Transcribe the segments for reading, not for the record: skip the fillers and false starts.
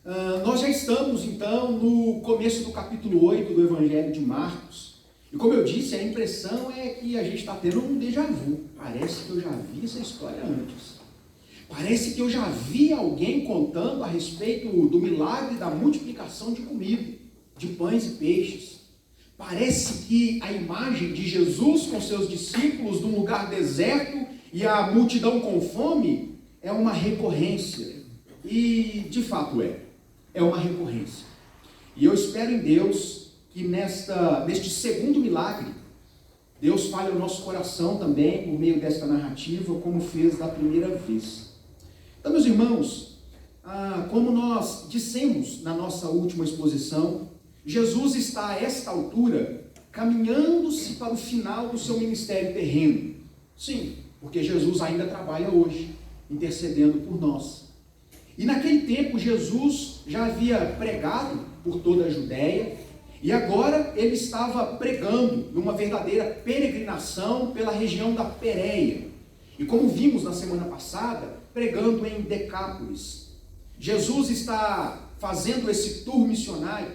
Nós já estamos, então, no começo do capítulo 8 do Evangelho de Marcos. E como eu disse, a impressão é que a gente está tendo um déjà vu. Parece que eu já vi essa história antes. Parece que eu já vi alguém contando a respeito do milagre da multiplicação de comida, de pães e peixes. Parece que a imagem de Jesus com seus discípulos num lugar deserto e a multidão com fome é uma recorrência. E, de fato, é uma recorrência. E eu espero em Deus que neste segundo milagre, Deus fale ao nosso coração também, por meio desta narrativa, como fez da primeira vez. Então, meus irmãos, como nós dissemos na nossa última exposição, Jesus está a esta altura caminhando-se para o final do seu ministério terreno. Sim, porque Jesus ainda trabalha hoje, intercedendo por nós. E naquele tempo Jesus já havia pregado por toda a Judéia, e agora ele estava pregando numa verdadeira peregrinação pela região da Pérea. E como vimos na semana passada, pregando em Decápolis. Jesus está fazendo esse tour missionário,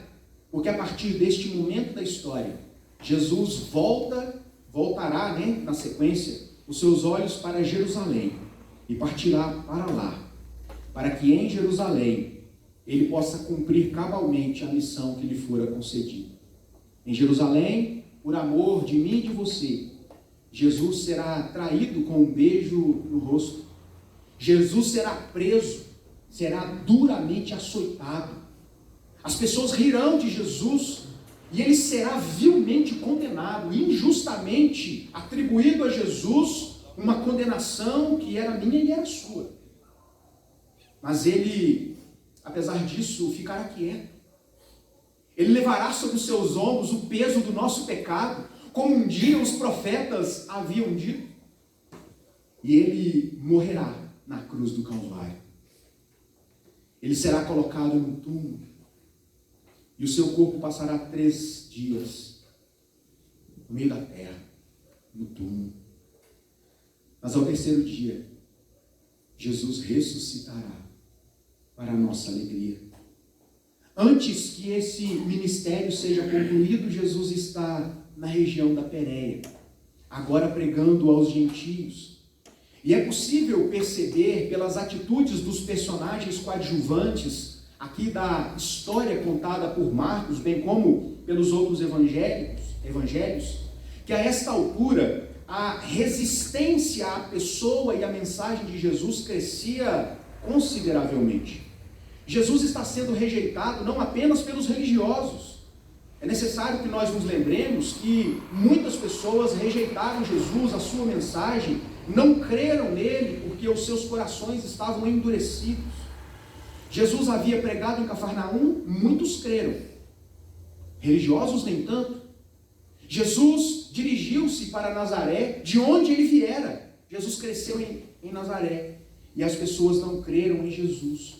porque a partir deste momento da história, Jesus voltará, na sequência, os seus olhos para Jerusalém e partirá para lá, para que em Jerusalém ele possa cumprir cabalmente a missão que lhe fora concedida. Em Jerusalém, por amor de mim e de você, Jesus será traído com um beijo no rosto. Jesus será preso, será duramente açoitado. As pessoas rirão de Jesus e ele será vilmente condenado, injustamente atribuído a Jesus uma condenação que era minha e era sua. Mas ele, apesar disso, ficará quieto. Ele levará sobre os seus ombros o peso do nosso pecado, como um dia os profetas haviam dito. E ele morrerá na cruz do Calvário. Ele será colocado no túmulo. E o seu corpo passará 3 dias no meio da terra, no túmulo. Mas ao terceiro dia, Jesus ressuscitará para a nossa alegria. Antes que esse ministério seja concluído, Jesus está na região da Pérea, agora pregando aos gentios. E é possível perceber pelas atitudes dos personagens coadjuvantes aqui da história contada por Marcos, bem como pelos outros evangelhos, que a esta altura a resistência à pessoa e à mensagem de Jesus crescia consideravelmente. Jesus está sendo rejeitado não apenas pelos religiosos. É necessário que nós nos lembremos que muitas pessoas rejeitaram Jesus, a sua mensagem, não creram nele porque os seus corações estavam endurecidos. Jesus havia pregado em Cafarnaum, muitos creram. Religiosos nem tanto. Jesus dirigiu-se para Nazaré, de onde ele viera. Jesus cresceu em Nazaré. E as pessoas não creram em Jesus.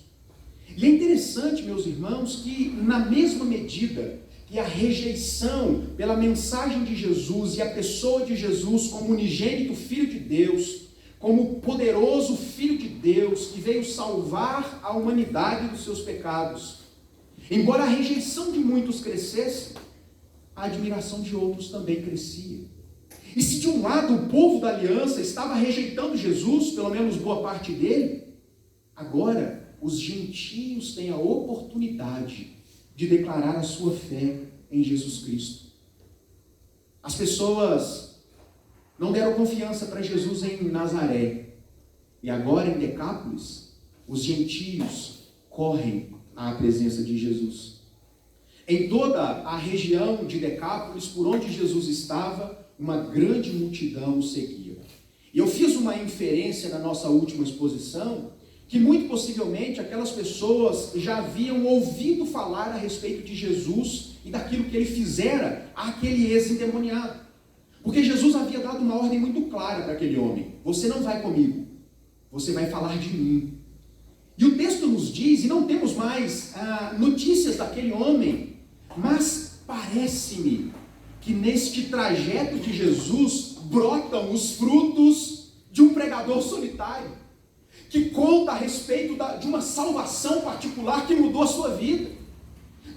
E é interessante, meus irmãos, que na mesma medida que a rejeição pela mensagem de Jesus e a pessoa de Jesus como unigênito Filho de Deus, como poderoso Filho de Deus que veio salvar a humanidade dos seus pecados, embora a rejeição de muitos crescesse, a admiração de outros também crescia. E se de um lado o povo da aliança estava rejeitando Jesus, pelo menos boa parte dele, agora os gentios têm a oportunidade de declarar a sua fé em Jesus Cristo. As pessoas não deram confiança para Jesus em Nazaré. E agora em Decápolis, os gentios correm à presença de Jesus. Em toda a região de Decápolis, por onde Jesus estava, uma grande multidão o seguia. E eu fiz uma inferência na nossa última exposição, que muito possivelmente aquelas pessoas já haviam ouvido falar a respeito de Jesus e daquilo que ele fizera àquele ex-endemoniado. Porque Jesus havia dado uma ordem muito clara para aquele homem: você não vai comigo, você vai falar de mim. E o texto nos diz, e não temos mais notícias daquele homem, mas parece-me que neste trajeto de Jesus brotam os frutos de um pregador solitário, que conta a respeito de uma salvação particular que mudou a sua vida.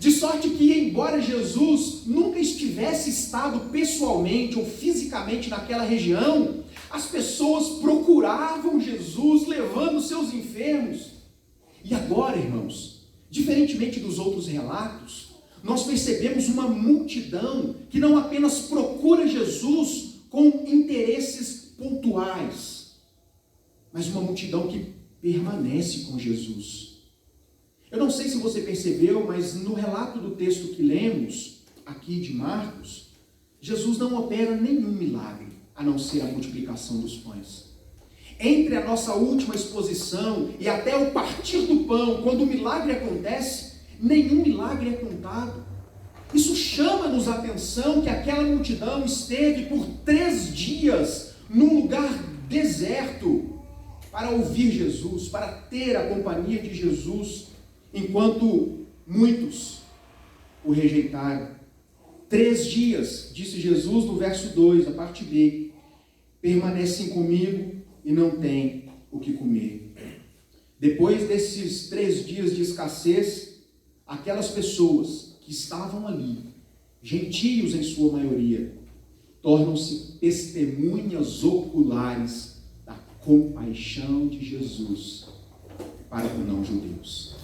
De sorte que, embora Jesus nunca estivesse estado pessoalmente ou fisicamente naquela região, as pessoas procuravam Jesus levando seus enfermos. E agora, irmãos, diferentemente dos outros relatos, nós percebemos uma multidão que não apenas procura Jesus com interesses pontuais, mas uma multidão que permanece com Jesus. Eu não sei se você percebeu, mas no relato do texto que lemos aqui de Marcos, Jesus não opera nenhum milagre, a não ser a multiplicação dos pães. Entre a nossa última exposição e até o partir do pão, quando o milagre acontece, nenhum milagre é contado. Isso chama-nos a atenção que aquela multidão esteve por 3 dias num lugar deserto para ouvir Jesus, para ter a companhia de Jesus, enquanto muitos o rejeitaram. 3 dias, disse Jesus no verso 2, a parte B, permanecem comigo e não têm o que comer. Depois desses 3 dias de escassez, aquelas pessoas que estavam ali, gentios em sua maioria, tornam-se testemunhas oculares da compaixão de Jesus para com não-judeus.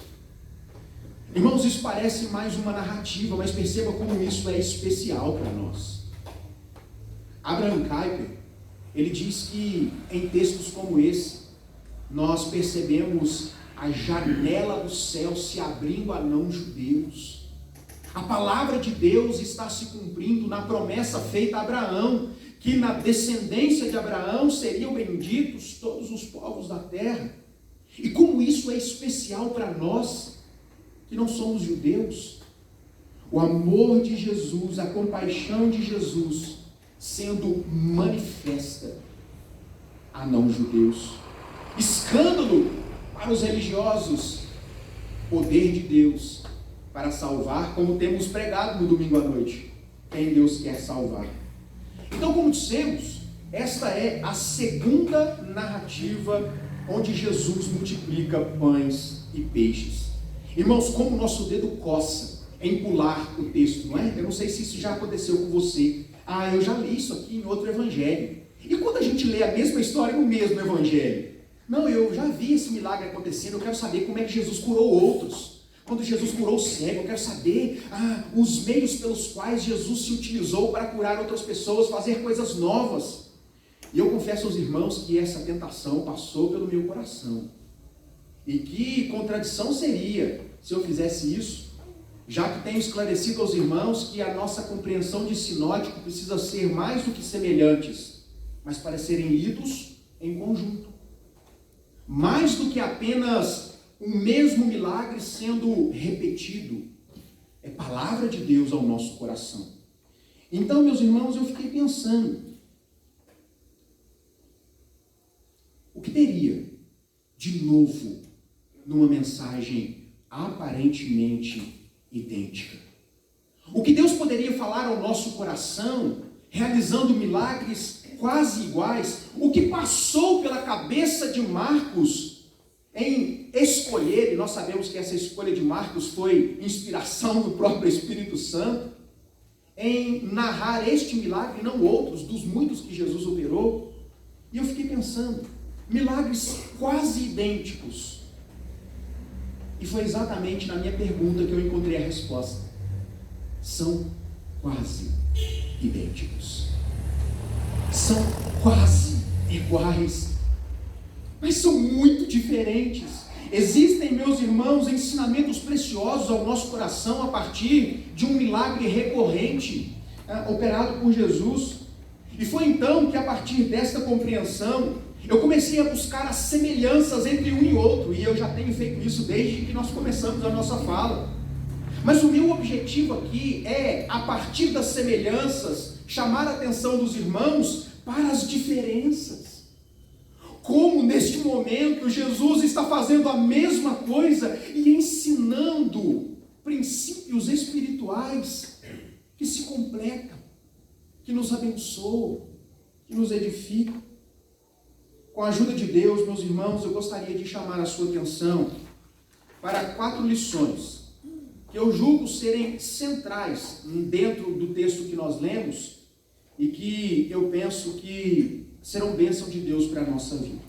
Irmãos, isso parece mais uma narrativa, mas perceba como isso é especial para nós. Abraham Kuyper, ele diz que em textos como esse, nós percebemos a janela do céu se abrindo a não-judeus. A palavra de Deus está se cumprindo na promessa feita a Abraão, que na descendência de Abraão seriam benditos todos os povos da terra. E como isso é especial para nós, que não somos judeus, o amor de Jesus, a compaixão de Jesus, sendo manifesta a não-judeus. Escândalo para os religiosos, poder de Deus para salvar, como temos pregado no domingo à noite, quem Deus quer salvar. Então, como dissemos, esta é a segunda narrativa onde Jesus multiplica pães e peixes. Irmãos, como o nosso dedo coça em pular o texto, não é? Eu não sei se isso já aconteceu com você. Eu já li isso aqui em outro evangelho. E quando a gente lê a mesma história no mesmo evangelho? Não, eu já vi esse milagre acontecendo, eu quero saber como é que Jesus curou outros. Quando Jesus curou o cego, eu quero saber os meios pelos quais Jesus se utilizou para curar outras pessoas, fazer coisas novas. E eu confesso aos irmãos que essa tentação passou pelo meu coração. E que contradição seria se eu fizesse isso, já que tenho esclarecido aos irmãos que a nossa compreensão de sinótico precisa ser mais do que semelhantes, mas para serem lidos em conjunto. Mais do que apenas o mesmo milagre sendo repetido, é palavra de Deus ao nosso coração. Então, meus irmãos, eu fiquei pensando, o que teria de novo numa mensagem aparentemente idêntica? O que Deus poderia falar ao nosso coração, realizando milagres quase iguais? O que passou pela cabeça de Marcos em escolher, e nós sabemos que essa escolha de Marcos foi inspiração do próprio Espírito Santo, em narrar este milagre e não outros, dos muitos que Jesus operou? E eu fiquei pensando, milagres quase idênticos. E foi exatamente na minha pergunta que eu encontrei a resposta. São quase idênticos. São quase iguais, mas são muito diferentes. Existem, meus irmãos, ensinamentos preciosos ao nosso coração a partir de um milagre recorrente operado por Jesus. E foi então que, a partir desta compreensão, eu comecei a buscar as semelhanças entre um e outro, e eu já tenho feito isso desde que nós começamos a nossa fala. Mas o meu objetivo aqui é, a partir das semelhanças, chamar a atenção dos irmãos para as diferenças. Como neste momento Jesus está fazendo a mesma coisa e ensinando princípios espirituais que se completam, que nos abençoam, que nos edificam. com a ajuda de Deus, meus irmãos, eu gostaria de chamar a sua atenção para 4 lições que eu julgo serem centrais dentro do texto que nós lemos e que eu penso que serão bênção de Deus para a nossa vida.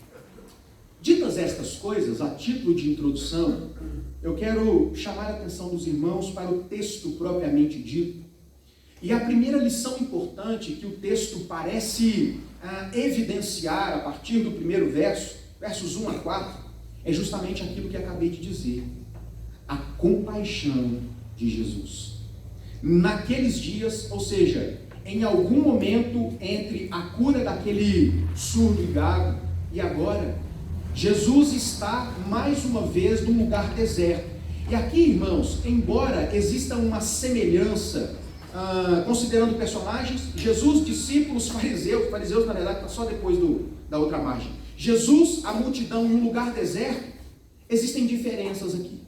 Ditas estas coisas, a título de introdução, eu quero chamar a atenção dos irmãos para o texto propriamente dito. E a primeira lição importante que o texto parece evidenciar a partir do primeiro verso, versos 1 a 4, é justamente aquilo que acabei de dizer: a compaixão de Jesus. Naqueles dias, ou seja, em algum momento entre a cura daquele surdo e gago e agora, Jesus está mais uma vez num lugar deserto. E aqui, irmãos, embora exista uma semelhança, considerando personagens, Jesus, discípulos, fariseus na verdade está só depois da outra margem. Jesus, a multidão em um lugar deserto, existem diferenças aqui.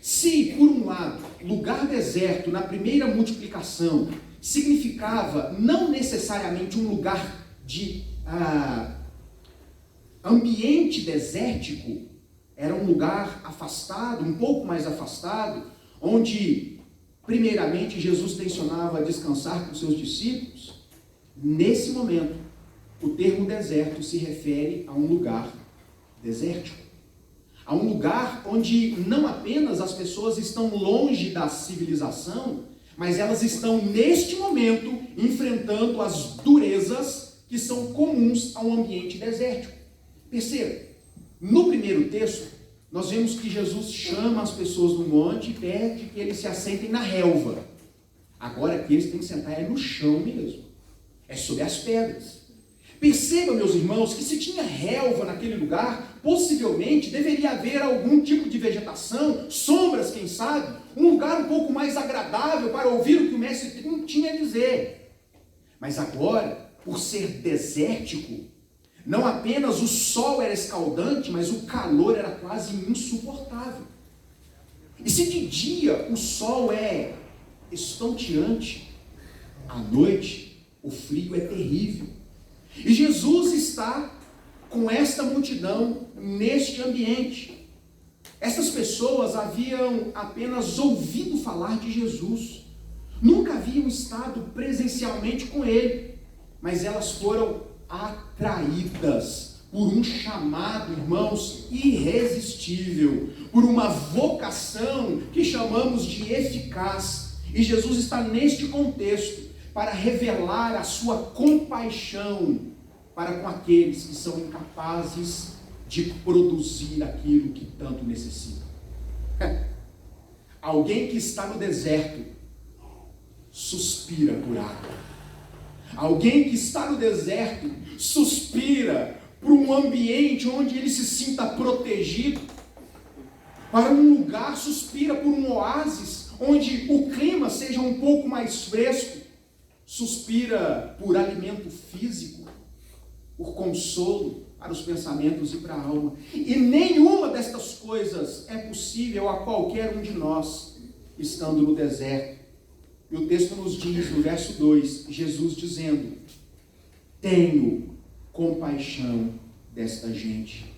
Se, por um lado, lugar deserto na primeira multiplicação significava não necessariamente um lugar de ambiente desértico, era um lugar afastado, um pouco mais afastado, onde primeiramente Jesus tensionava descansar com seus discípulos. Nesse momento, o termo deserto se refere a um lugar desértico, a um lugar onde não apenas as pessoas estão longe da civilização, mas elas estão neste momento enfrentando as durezas que são comuns a um ambiente desértico. Perceba, no primeiro texto, nós vemos que Jesus chama as pessoas no monte e pede que eles se assentem na relva. Agora aqui eles têm que sentar no chão mesmo, é sobre as pedras. Perceba, meus irmãos, que se tinha relva naquele lugar, possivelmente deveria haver algum tipo de vegetação, sombras, quem sabe, um lugar um pouco mais agradável para ouvir o que o mestre tinha a dizer. Mas agora, por ser desértico, não apenas o sol era escaldante, mas o calor era quase insuportável. E se de dia o sol é estonteante, à noite o frio é terrível. E Jesus está com esta multidão neste ambiente. Essas pessoas haviam apenas ouvido falar de Jesus, nunca haviam estado presencialmente com ele, mas elas foram atraídas por um chamado, irmãos, irresistível, por uma vocação que chamamos de eficaz. E Jesus está neste contexto para revelar a sua compaixão para com aqueles que são incapazes de produzir aquilo que tanto necessitam. Alguém que está no deserto suspira por água. Alguém que está no deserto suspira por um ambiente onde ele se sinta protegido. Para um lugar, suspira por um oásis onde o clima seja um pouco mais fresco. Suspira por alimento físico, por consolo para os pensamentos e para a alma. E nenhuma destas coisas é possível a qualquer um de nós, estando no deserto. E o texto nos diz, no verso 2, Jesus dizendo: tenho compaixão desta gente.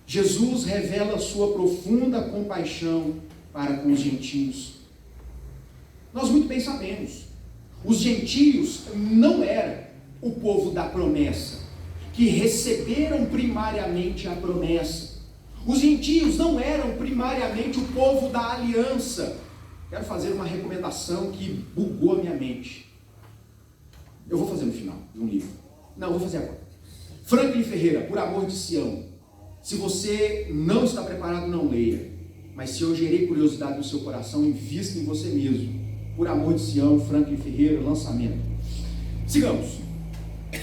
Jesus revela a sua profunda compaixão para com os gentios. Nós muito bem sabemos, os gentios não eram o povo da promessa, que receberam primariamente a promessa. Os gentios não eram primariamente o povo da aliança. Quero fazer uma recomendação que bugou a minha mente. Eu vou fazer no final de um livro. Não, vou fazer agora. Franklin Ferreira, Por Amor de Sião. Se você não está preparado, não leia. Mas se eu gerei curiosidade no seu coração, invista em você mesmo. Por Amor de Sião, Franklin Ferreira, lançamento. Sigamos.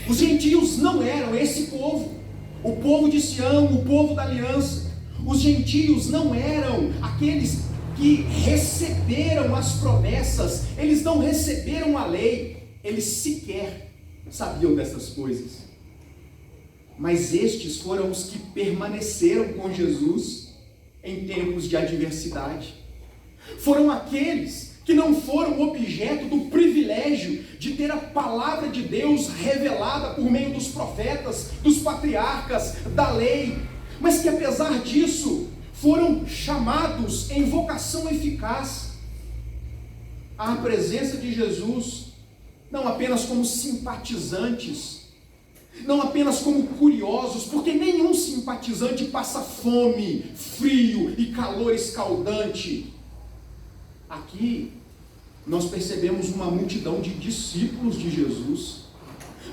Os gentios não eram esse povo. O povo de Sião, o povo da aliança. Os gentios não eram aqueles que receberam as promessas. Eles não receberam a lei. Eles sequer sabiam dessas coisas. Mas estes foram os que permaneceram com Jesus em tempos de adversidade. Foram aqueles que não foram objeto do privilégio de ter a palavra de Deus revelada por meio dos profetas, dos patriarcas, da lei, mas que apesar disso foram chamados em vocação eficaz à presença de Jesus, não apenas como simpatizantes, não apenas como curiosos, porque nenhum simpatizante passa fome, frio e calor escaldante. Aqui nós percebemos uma multidão de discípulos de Jesus,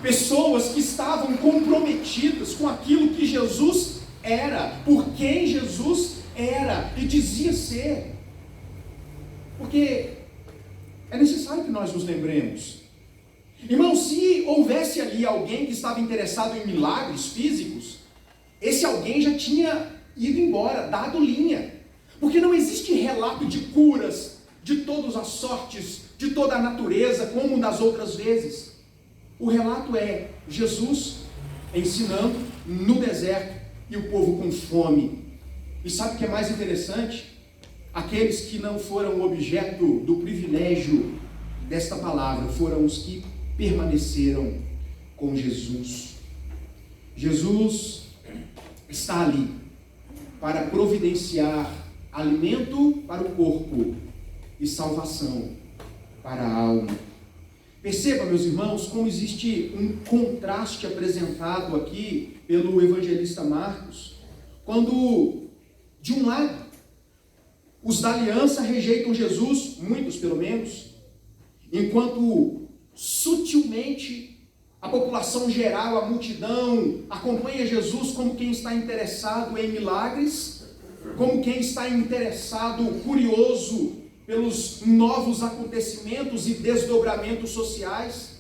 pessoas que estavam comprometidas com aquilo que Jesus era, por quem Jesus era e dizia ser. Porque é necessário que nós nos lembremos, irmão, se houvesse ali alguém que estava interessado em milagres físicos, esse alguém já tinha ido embora, dado linha, porque não existe relato de curas de todas as sortes, de toda a natureza, como nas outras vezes. O relato é Jesus ensinando no deserto e o povo com fome. E sabe o que é mais interessante? Aqueles que não foram objeto do privilégio desta palavra foram os que permaneceram com Jesus. Jesus está ali para providenciar alimento para o corpo e salvação para a alma. Perceba, meus irmãos, como existe um contraste apresentado aqui pelo evangelista Marcos, quando, de um lado, os da aliança rejeitam Jesus, muitos pelo menos, enquanto sutilmente a população geral, a multidão, acompanha Jesus como quem está interessado em milagres, como quem está interessado, curioso pelos novos acontecimentos e desdobramentos sociais.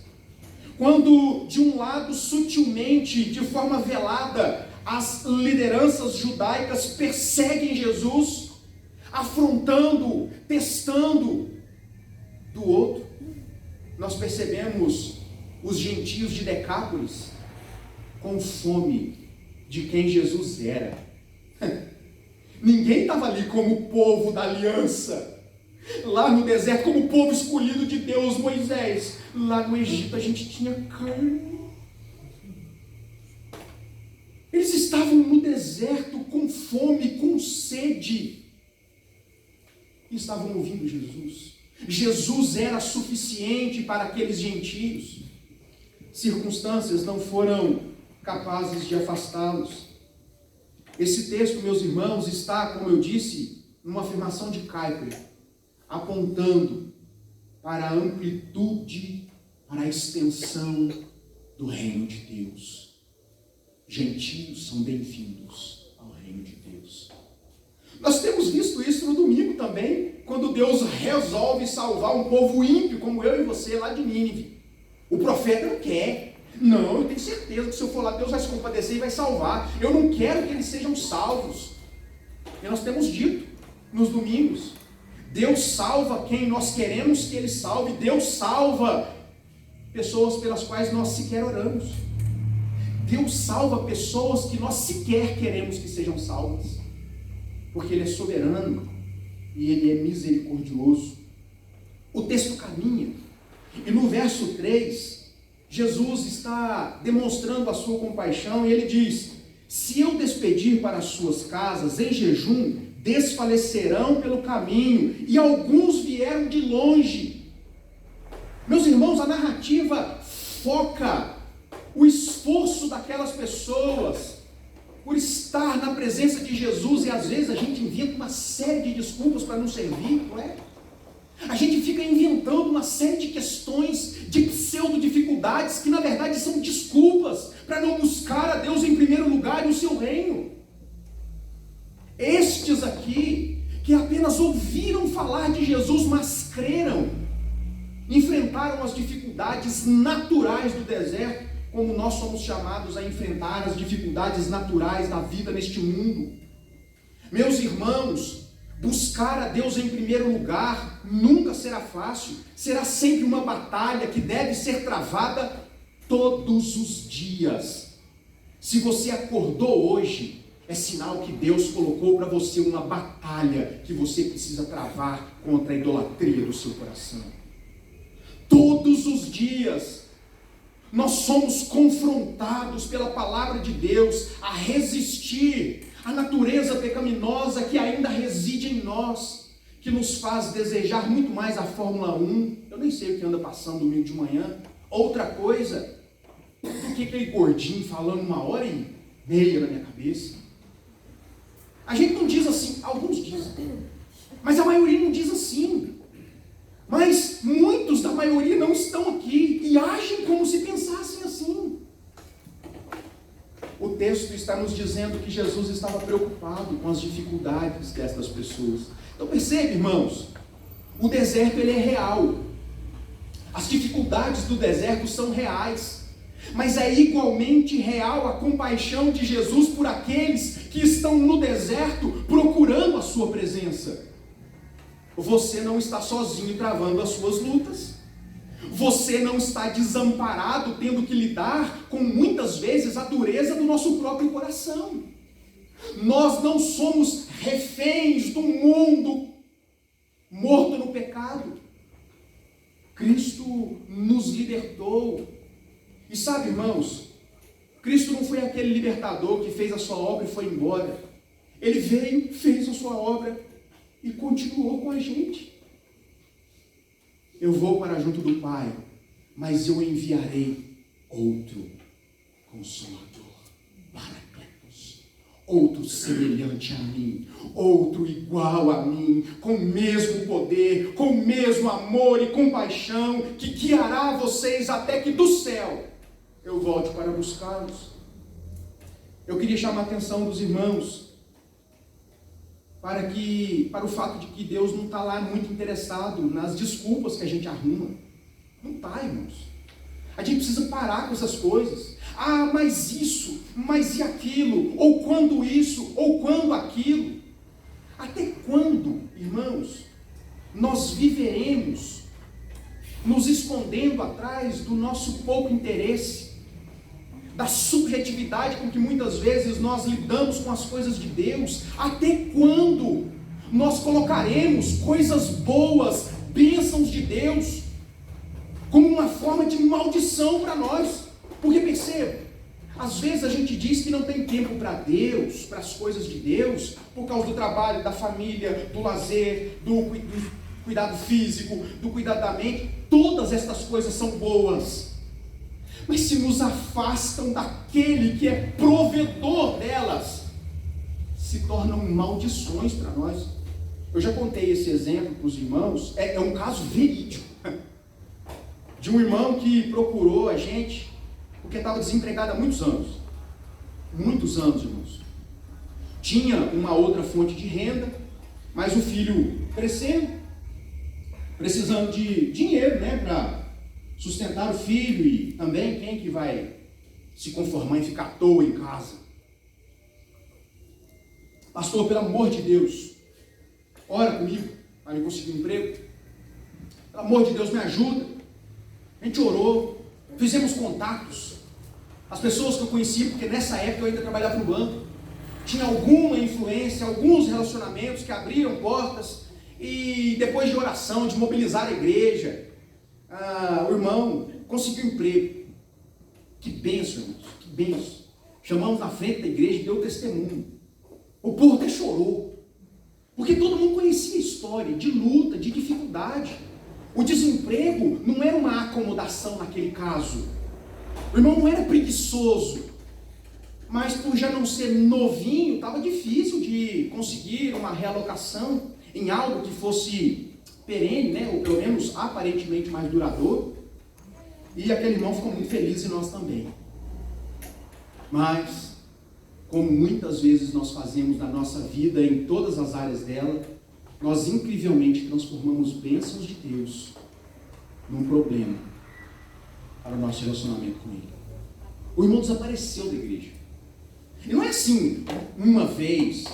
Quando, de um lado, sutilmente, de forma velada, as lideranças judaicas perseguem Jesus, afrontando, testando. Do outro, nós percebemos os gentios de Decápolis com fome de quem Jesus era. Ninguém estava ali como o povo da aliança, lá no deserto, como o povo escolhido de Deus, Moisés. Lá no Egito a gente tinha carne. Eles estavam no deserto com fome, com sede, e estavam ouvindo Jesus. Jesus era suficiente para aqueles gentios. Circunstâncias não foram capazes de afastá-los. Esse texto, meus irmãos, está, como eu disse, numa afirmação de Kuyper, apontando para a amplitude, para a extensão do reino de Deus. Gentios são bem-vindos ao reino de Deus. Nós temos visto isso no domingo também, quando Deus resolve salvar um povo ímpio, como eu e você, lá de Nínive. O profeta não quer. Não, eu tenho certeza que se eu for lá, Deus vai se compadecer e vai salvar. Eu não quero que eles sejam salvos. E nós temos dito nos domingos, Deus salva quem nós queremos que Ele salve. Deus salva pessoas pelas quais nós sequer oramos. Deus salva pessoas que nós sequer queremos que sejam salvas, porque Ele é soberano e Ele é misericordioso. O texto caminha, e no verso 3, Jesus está demonstrando a sua compaixão, e Ele diz: se eu despedir para as suas casas em jejum, desfalecerão pelo caminho, e alguns vieram de longe. Meus irmãos, a narrativa foca o esforço daquelas pessoas por estar na presença de Jesus, e às vezes a gente inventa uma série de desculpas para não servir, não é? A gente fica inventando uma série de questões, de pseudo-dificuldades, que na verdade são desculpas para não buscar a Deus em primeiro lugar e o seu reino. Estes aqui, que apenas ouviram falar de Jesus, mas creram, enfrentaram as dificuldades naturais do deserto, como nós somos chamados a enfrentar as dificuldades naturais da vida neste mundo. Meus irmãos, buscar a Deus em primeiro lugar nunca será fácil, será sempre uma batalha que deve ser travada todos os dias. Se você acordou hoje, é sinal que Deus colocou para você uma batalha que você precisa travar contra a idolatria do seu coração. Todos os dias, nós somos confrontados pela palavra de Deus a resistir à natureza pecaminosa que ainda reside em nós, que nos faz desejar muito mais a Fórmula 1. Eu nem sei o que anda passando domingo de manhã. Outra coisa, do que aquele gordinho falando 1h30 na minha cabeça. A gente não diz assim, alguns dizem, mas a maioria não diz assim. Mas muitos da maioria não estão aqui e agem como se pensassem assim. O texto está nos dizendo que Jesus estava preocupado com as dificuldades destas pessoas. Então percebe, irmãos, o deserto ele é real. As dificuldades do deserto são reais. Mas é igualmente real a compaixão de Jesus por aqueles que estão no deserto procurando a sua presença. Você não está sozinho travando as suas lutas. Você não está desamparado, tendo que lidar com muitas vezes a dureza do nosso próprio coração. Nós não somos reféns do mundo morto no pecado. Cristo nos libertou. E sabe, irmãos, Cristo não foi aquele libertador que fez a sua obra e foi embora. Ele veio, fez a sua obra e continuou com a gente. Eu vou para junto do Pai, mas eu enviarei outro Consolador, Paracletos, outro semelhante a mim, outro igual a mim, com o mesmo poder, com o mesmo amor e compaixão, que guiará vocês até que do céu eu volte para buscá-los. Eu queria chamar a atenção dos irmãos para o fato de que Deus não está lá muito interessado nas desculpas que a gente arruma. Não está, irmãos. A gente precisa parar com essas coisas. Ah, mas isso, mas e aquilo, ou quando isso, ou quando aquilo. Até quando, irmãos, nós viveremos nos escondendo atrás do nosso pouco interesse, da subjetividade com que muitas vezes nós lidamos com as coisas de Deus? Até quando nós colocaremos coisas boas, bênçãos de Deus, como uma forma de maldição para nós? Porque perceba, às vezes a gente diz que não tem tempo para Deus, para as coisas de Deus, por causa do trabalho, da família, do lazer, do cuidado físico, do cuidado da mente. Todas estas coisas são boas, mas se nos afastam daquele que é provedor delas, se tornam maldições para nós. Eu já contei esse exemplo para os irmãos, é um caso verídico, de um irmão que procurou a gente, porque estava desempregado há muitos anos, irmãos. Tinha uma outra fonte de renda, mas o filho crescendo, precisando de dinheiro, para sustentar o filho, e também quem que vai se conformar em ficar à toa em casa? Pastor, pelo amor de Deus, ora comigo para eu conseguir um emprego. Pelo amor de Deus, me ajuda. A gente orou, fizemos contatos. As pessoas que eu conheci, porque nessa época eu ainda trabalhava no banco, tinha alguma influência, alguns relacionamentos que abriram portas, e depois de oração, de mobilizar a igreja, o irmão conseguiu emprego. Que bênção, irmãos, que bênção. Chamamos na frente da igreja e deu testemunho. O povo até chorou, porque todo mundo conhecia a história de luta, de dificuldade. O desemprego não era uma acomodação naquele caso. O irmão não era preguiçoso, mas por já não ser novinho, estava difícil de conseguir uma realocação em algo que fosse perene, ou pelo menos aparentemente mais duradouro. E aquele irmão ficou muito feliz, e nós também. Mas, como muitas vezes nós fazemos na nossa vida, em todas as áreas dela, nós incrivelmente transformamos bênçãos de Deus num problema para o nosso relacionamento com Ele. O irmão desapareceu da igreja. E não é assim, uma vez,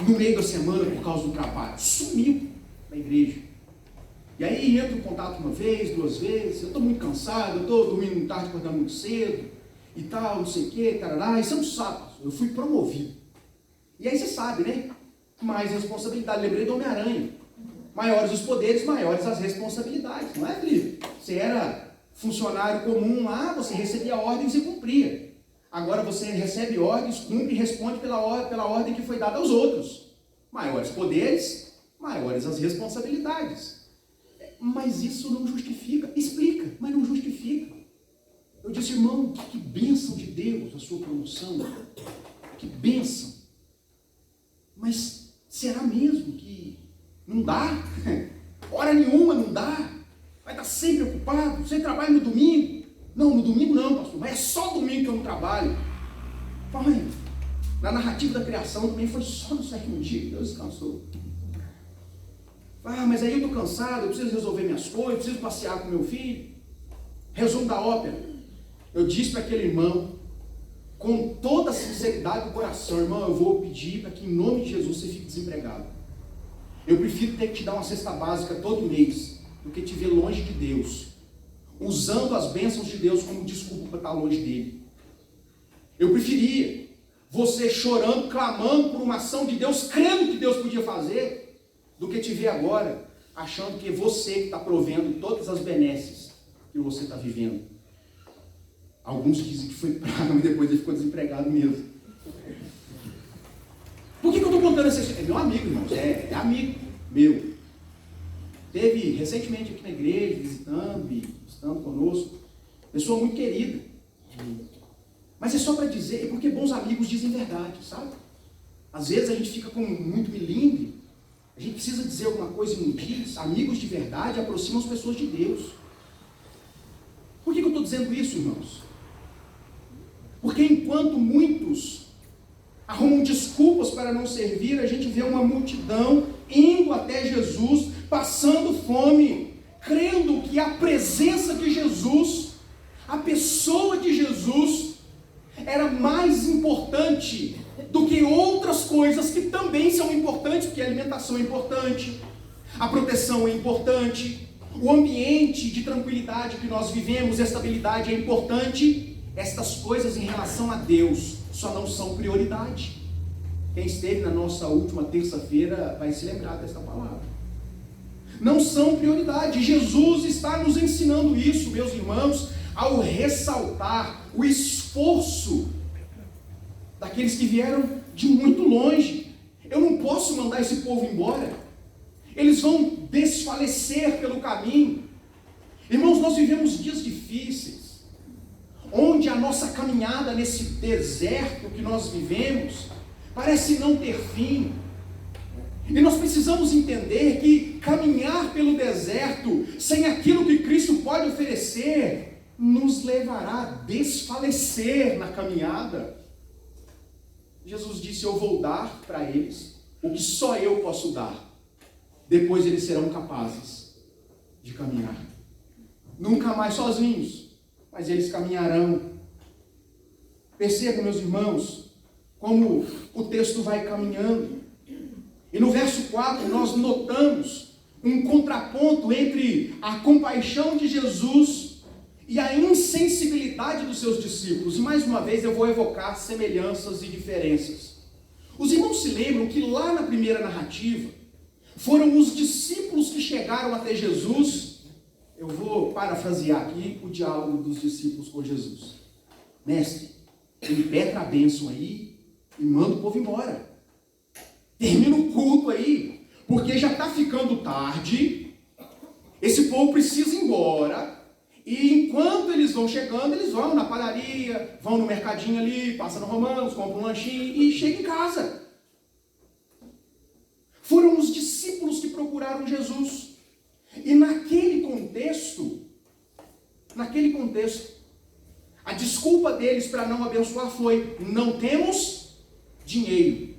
no meio da semana, por causa do trabalho. Sumiu da igreja. E aí entra em contato uma vez, duas vezes. Eu estou muito cansado, eu estou dormindo muito tarde, acordando muito cedo, e tal, não sei o que, tarará. Isso é um sábado. Eu fui promovido. E aí você sabe, né? Mais responsabilidade. Lembrei do Homem-Aranha. Maiores os poderes, maiores as responsabilidades. Não é, Felipe? Você era funcionário comum lá, você recebia ordens e cumpria. Agora você recebe ordens, cumpre e responde pela ordem que foi dada aos outros. Maiores poderes, maiores as responsabilidades. Mas isso não justifica. Explica, mas não justifica. Eu disse, irmão, que bênção de Deus a sua promoção. Que bênção. Mas será mesmo que não dá? Hora nenhuma não dá. Vai estar sempre ocupado. Você trabalha no domingo? Não, no domingo não, pastor. Mas é só domingo que eu não trabalho. Pai, na narrativa da criação também foi só no sétimo dia que Deus descansou. Mas aí eu estou cansado, eu preciso resolver minhas coisas, eu preciso passear com meu filho. Resumo da ópera. Eu disse para aquele irmão, com toda a sinceridade do coração, irmão, eu vou pedir para que em nome de Jesus você fique desempregado. Eu prefiro ter que te dar uma cesta básica todo mês, do que te ver longe de Deus, usando as bênçãos de Deus como desculpa para estar longe dele. Eu preferia você chorando, clamando por uma ação de Deus, crendo que Deus podia fazer, do que te ver agora, achando que é você que está provendo todas as benesses que você está vivendo. Alguns dizem que foi praga, mas depois ele ficou desempregado mesmo. Por que eu estou contando essa história? É meu amigo, irmãos, é amigo meu. Teve recentemente aqui na igreja, visitando e estando conosco, pessoa muito querida. Mas é só para dizer, é porque bons amigos dizem verdade, sabe? Às vezes a gente fica com muito milindre, a gente precisa dizer alguma coisa e não diz. Amigos de verdade aproximam as pessoas de Deus. Por que eu estou dizendo isso, irmãos? Porque enquanto muitos arrumam desculpas para não servir, a gente vê uma multidão indo até Jesus, passando fome, crendo que a presença de Jesus, a pessoa de Jesus, era mais importante do que outras coisas que também são importantes, porque a alimentação é importante, a proteção é importante, o ambiente de tranquilidade que nós vivemos, a estabilidade é importante. Estas coisas em relação a Deus só não são prioridade. Quem esteve na nossa última terça-feira vai se lembrar desta palavra. Não são prioridade. Jesus está nos ensinando isso, meus irmãos, ao ressaltar o esforço daqueles que vieram de muito longe. Eu não posso mandar esse povo embora. Eles vão desfalecer pelo caminho. Irmãos, nós vivemos dias difíceis, onde a nossa caminhada nesse deserto que nós vivemos parece não ter fim. E nós precisamos entender que caminhar pelo deserto sem aquilo que Cristo pode oferecer nos levará a desfalecer na caminhada. Jesus disse, eu vou dar para eles o que só eu posso dar. Depois eles serão capazes de caminhar. Nunca mais sozinhos, mas eles caminharão. Percebam, meus irmãos, como o texto vai caminhando. E no verso 4 nós notamos um contraponto entre a compaixão de Jesus e a insensibilidade dos seus discípulos. E mais uma vez eu vou evocar semelhanças e diferenças. Os irmãos se lembram que lá na primeira narrativa, foram os discípulos que chegaram até Jesus. Eu vou parafrasear aqui o diálogo dos discípulos com Jesus. Mestre, impetra a bênção aí e manda o povo embora. Termina o culto aí, porque já está ficando tarde, esse povo precisa ir embora, e enquanto eles vão chegando, eles vão na padaria, vão no mercadinho ali, passam no Romanos, compram um lanchinho e chegam em casa. Foram os discípulos que procuraram Jesus. E naquele contexto, a desculpa deles para não abençoar foi, não temos dinheiro.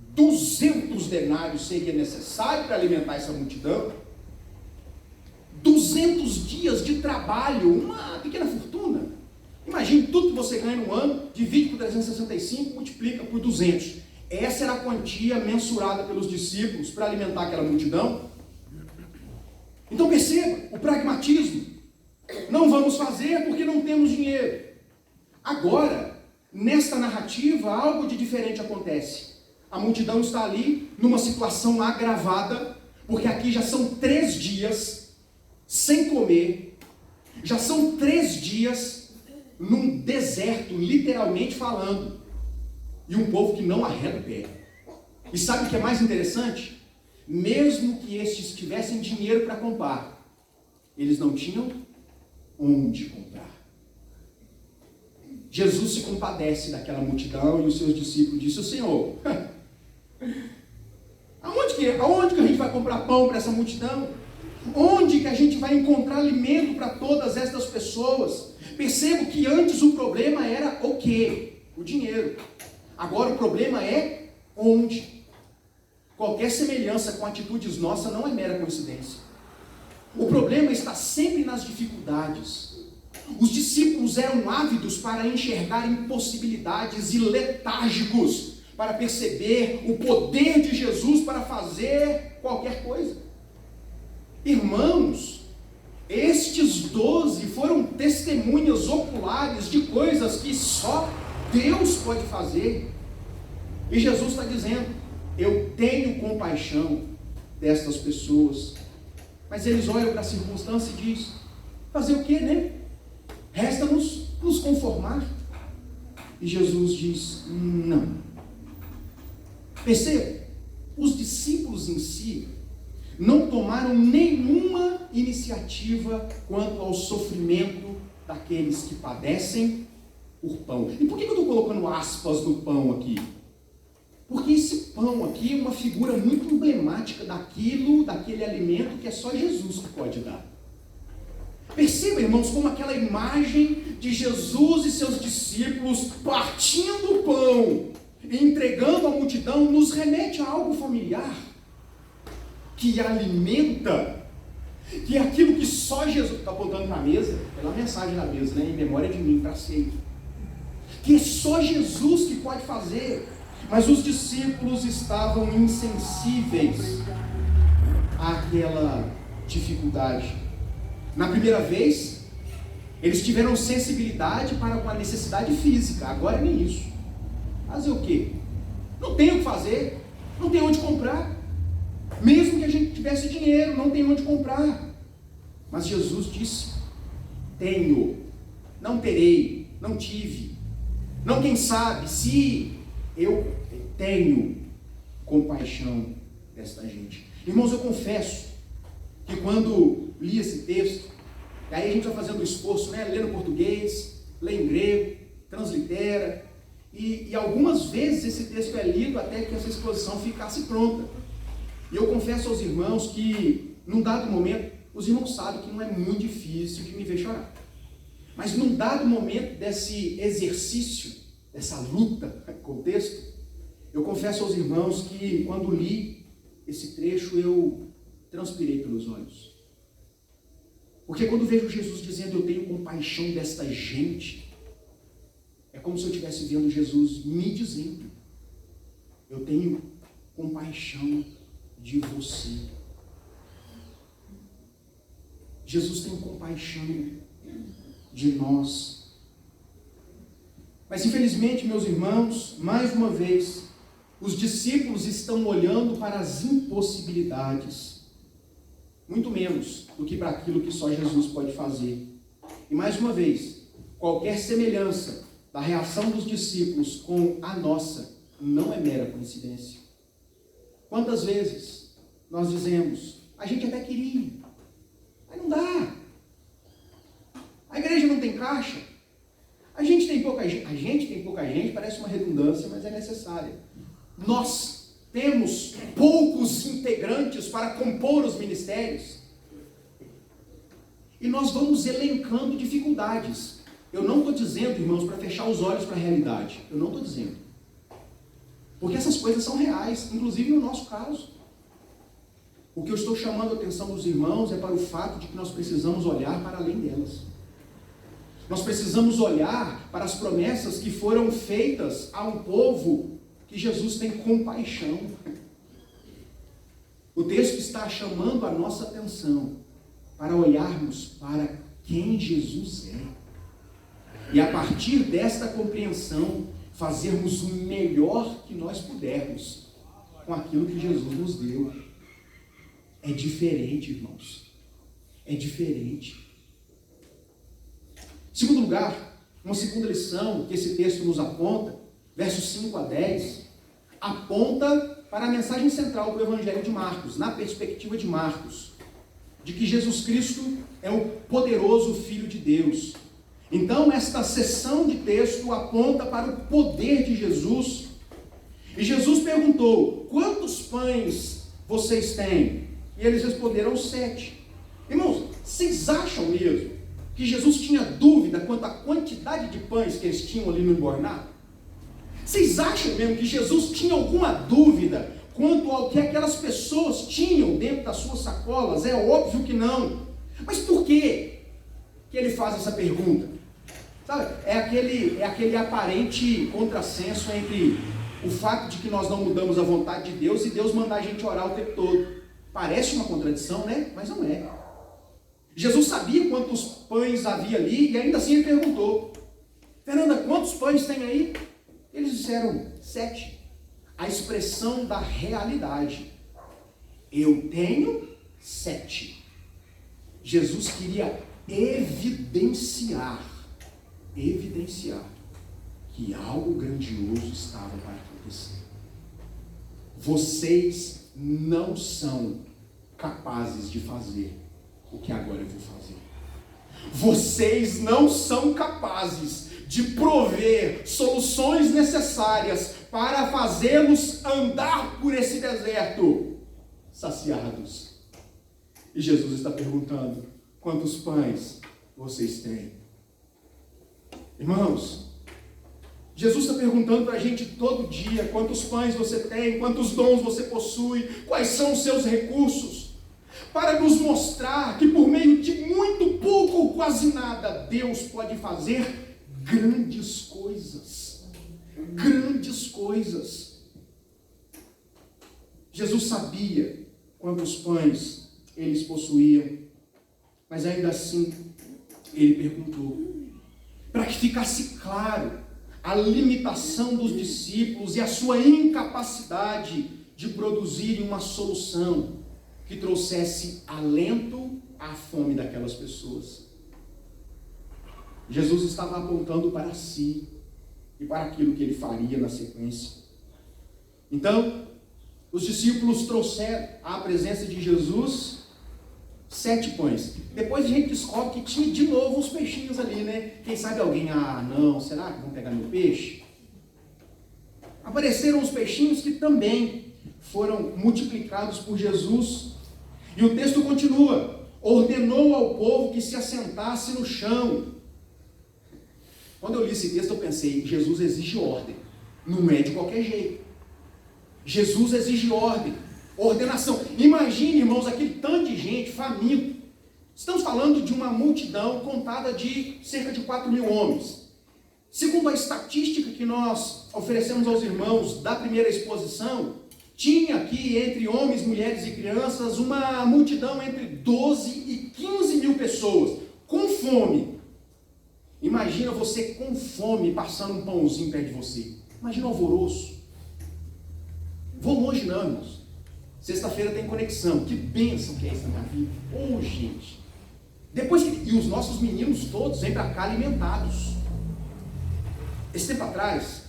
200 denários seria necessário para alimentar essa multidão. 200 dias de trabalho, uma pequena fortuna. Imagine tudo que você ganha no ano, divide por 365, multiplica por 200. Essa era a quantia mensurada pelos discípulos para alimentar aquela multidão. Então perceba, o pragmatismo. Não vamos fazer porque não temos dinheiro. Agora, nesta narrativa, algo de diferente acontece. A multidão está ali numa situação agravada, porque aqui já são 3 dias sem comer, já são 3 dias num deserto, literalmente falando, e um povo que não arreda o pé. E sabe o que é mais interessante? Mesmo que estes tivessem dinheiro para comprar, eles não tinham onde comprar. Jesus se compadece daquela multidão e os seus discípulos disse: Senhor, aonde que a gente vai comprar pão para essa multidão? Onde que a gente vai encontrar alimento para todas estas pessoas? Percebo que antes o problema era o quê? O dinheiro. Agora o problema é onde. Qualquer semelhança com atitudes nossas não é mera coincidência. O problema está sempre nas dificuldades. Os discípulos eram ávidos para enxergar impossibilidades e letárgicos para perceber o poder de Jesus para fazer qualquer coisa. Irmãos, estes 12 foram testemunhas oculares de coisas que só Deus pode fazer. E Jesus está dizendo: eu tenho compaixão destas pessoas. Mas eles olham para a circunstância e dizem: fazer o quê, né? Resta-nos nos conformar. E Jesus diz: não. Perceba, os discípulos em si não tomaram nenhuma iniciativa quanto ao sofrimento daqueles que padecem por pão. E por que eu estou colocando aspas no pão aqui? Porque esse pão aqui é uma figura muito emblemática daquele alimento que é só Jesus que pode dar. Perceba, irmãos, como aquela imagem de Jesus e seus discípulos partindo o pão e entregando à multidão nos remete a algo familiar, que alimenta, que é aquilo que só Jesus está apontando para a mesa, pela mensagem da mesa, né? Em memória de mim, para ser, que é só Jesus que pode fazer. Mas os discípulos estavam insensíveis àquela dificuldade. Na primeira vez, eles tiveram sensibilidade para com a necessidade física. Agora nem isso. Fazer o quê? Não tem o que fazer, não tem onde comprar. Mesmo que a gente tivesse dinheiro, não tem onde comprar. Mas Jesus disse: tenho, não terei, não tive. Não, quem sabe, se eu tenho compaixão desta gente. Irmãos, eu confesso que quando li esse texto, e aí a gente vai fazendo um esforço, né? Lê no português, lê em grego, translitera, e algumas vezes esse texto é lido até que essa exposição ficasse pronta. E eu confesso aos irmãos que, num dado momento, os irmãos sabem que não é muito difícil de me ver chorar. Mas num dado momento desse exercício, dessa luta com o texto, eu confesso aos irmãos que quando li esse trecho eu transpirei pelos olhos. Porque quando vejo Jesus dizendo: eu tenho compaixão desta gente, é como se eu estivesse vendo Jesus me dizendo: eu tenho compaixão de você. Jesus tem compaixão de nós. Mas infelizmente, meus irmãos, mais uma vez, os discípulos estão olhando para as impossibilidades, muito menos do que para aquilo que só Jesus pode fazer. E mais uma vez, qualquer semelhança da reação dos discípulos com a nossa não é mera coincidência. Quantas vezes nós dizemos: a gente até queria, mas não dá. A igreja não tem caixa. A gente tem pouca gente, parece uma redundância, mas é necessária. Nós temos poucos integrantes para compor os ministérios. E nós vamos elencando dificuldades. Eu não estou dizendo, irmãos, para fechar os olhos para a realidade. Eu não estou dizendo. Porque essas coisas são reais, inclusive no nosso caso. O que eu estou chamando a atenção dos irmãos é para o fato de que nós precisamos olhar para além delas. Nós precisamos olhar para as promessas que foram feitas a um povo que Jesus tem compaixão. O texto está chamando a nossa atenção para olharmos para quem Jesus é. E a partir desta compreensão, fazermos o melhor que nós pudermos com aquilo que Jesus nos deu. É diferente, irmãos. É diferente. Em segundo lugar, uma segunda lição que esse texto nos aponta, versos 5 a 10, aponta para a mensagem central do Evangelho de Marcos, na perspectiva de Marcos, de que Jesus Cristo é o poderoso Filho de Deus. Então, esta seção de texto aponta para o poder de Jesus. E Jesus perguntou: quantos pães vocês têm? E eles responderam: 7. Irmãos, vocês acham mesmo que Jesus tinha dúvida quanto à quantidade de pães que eles tinham ali no embornado? Vocês acham mesmo que Jesus tinha alguma dúvida quanto ao que aquelas pessoas tinham dentro das suas sacolas? É óbvio que não. Mas por que ele faz essa pergunta? Sabe, é aquele aparente contrassenso entre o fato de que nós não mudamos a vontade de Deus e Deus mandar a gente orar o tempo todo. Parece uma contradição, né? Mas não é. Jesus sabia quantos pães havia ali e ainda assim ele perguntou: Fernanda, quantos pães tem aí? Eles disseram: 7. A expressão da realidade. Eu tenho 7. Jesus queria evidenciar que algo grandioso estava para acontecer. Vocês não são capazes de fazer o que agora eu vou fazer. Vocês não são capazes de prover soluções necessárias para fazê-los andar por esse deserto saciados. E Jesus está perguntando: quantos pães vocês têm? Irmãos, Jesus está perguntando para a gente todo dia: quantos pães você tem, quantos dons você possui, quais são os seus recursos, para nos mostrar que por meio de muito pouco ou quase nada, Deus pode fazer grandes coisas. Grandes coisas. Jesus sabia quantos pães eles possuíam, mas ainda assim, ele perguntou, para que ficasse claro a limitação dos discípulos e a sua incapacidade de produzirem uma solução que trouxesse alento à fome daquelas pessoas. Jesus estava apontando para si e para aquilo que ele faria na sequência. Então, os discípulos trouxeram à presença de Jesus 7 pães. Depois a gente descobre que tinha de novo uns peixinhos ali, né? Quem sabe alguém, não, será que vão pegar meu peixe? Apareceram os peixinhos que também foram multiplicados por Jesus. E o texto continua: ordenou ao povo que se assentasse no chão. Quando eu li esse texto eu pensei: Jesus exige ordem, não é de qualquer jeito. Jesus exige ordem, ordenação. Imagine, irmãos, aquele tanto de gente faminto. Estamos falando de uma multidão contada de cerca de 4.000 homens. Segundo a estatística que nós oferecemos aos irmãos da primeira exposição, tinha aqui entre homens, mulheres e crianças uma multidão entre 12 e 15 mil pessoas, com fome. Imagina você com fome passando um pãozinho perto de você. Imagina o alvoroço. Vou longe não, irmãos. Sexta-feira tem conexão. Que bênção que é isso na minha vida. Gente. E os nossos meninos todos vêm para cá alimentados. Esse tempo atrás,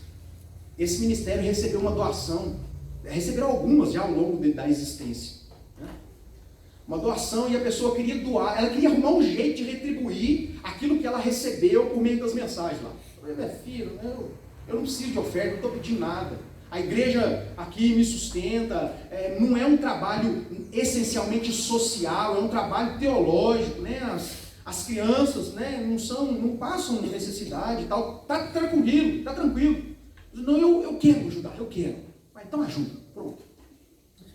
esse ministério recebeu uma doação. Receberam algumas já ao longo da existência. Né? Uma doação, e a pessoa queria doar. Ela queria arrumar um jeito de retribuir aquilo que ela recebeu por meio das mensagens lá. Eu falei: meu filho, eu não preciso de oferta, não estou pedindo nada. A igreja aqui me sustenta, não é um trabalho essencialmente social, é um trabalho teológico, né? As crianças, né, não passam necessidade e tal. Está tranquilo. Não, eu quero ajudar, eu quero. Então ajuda, pronto.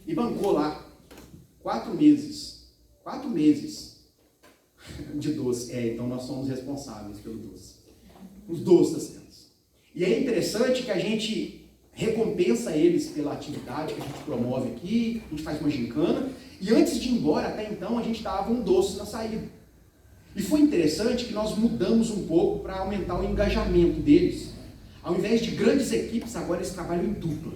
E bancou lá 4 meses. 4 meses de doce. Então nós somos responsáveis pelo doce. Os doces das crianças. E é interessante que a gente recompensa eles pela atividade que a gente promove aqui, a gente faz uma gincana, e antes de ir embora, até então, a gente dava um doce na saída. E foi interessante que nós mudamos um pouco para aumentar o engajamento deles. Ao invés de grandes equipes, agora eles trabalham em dupla.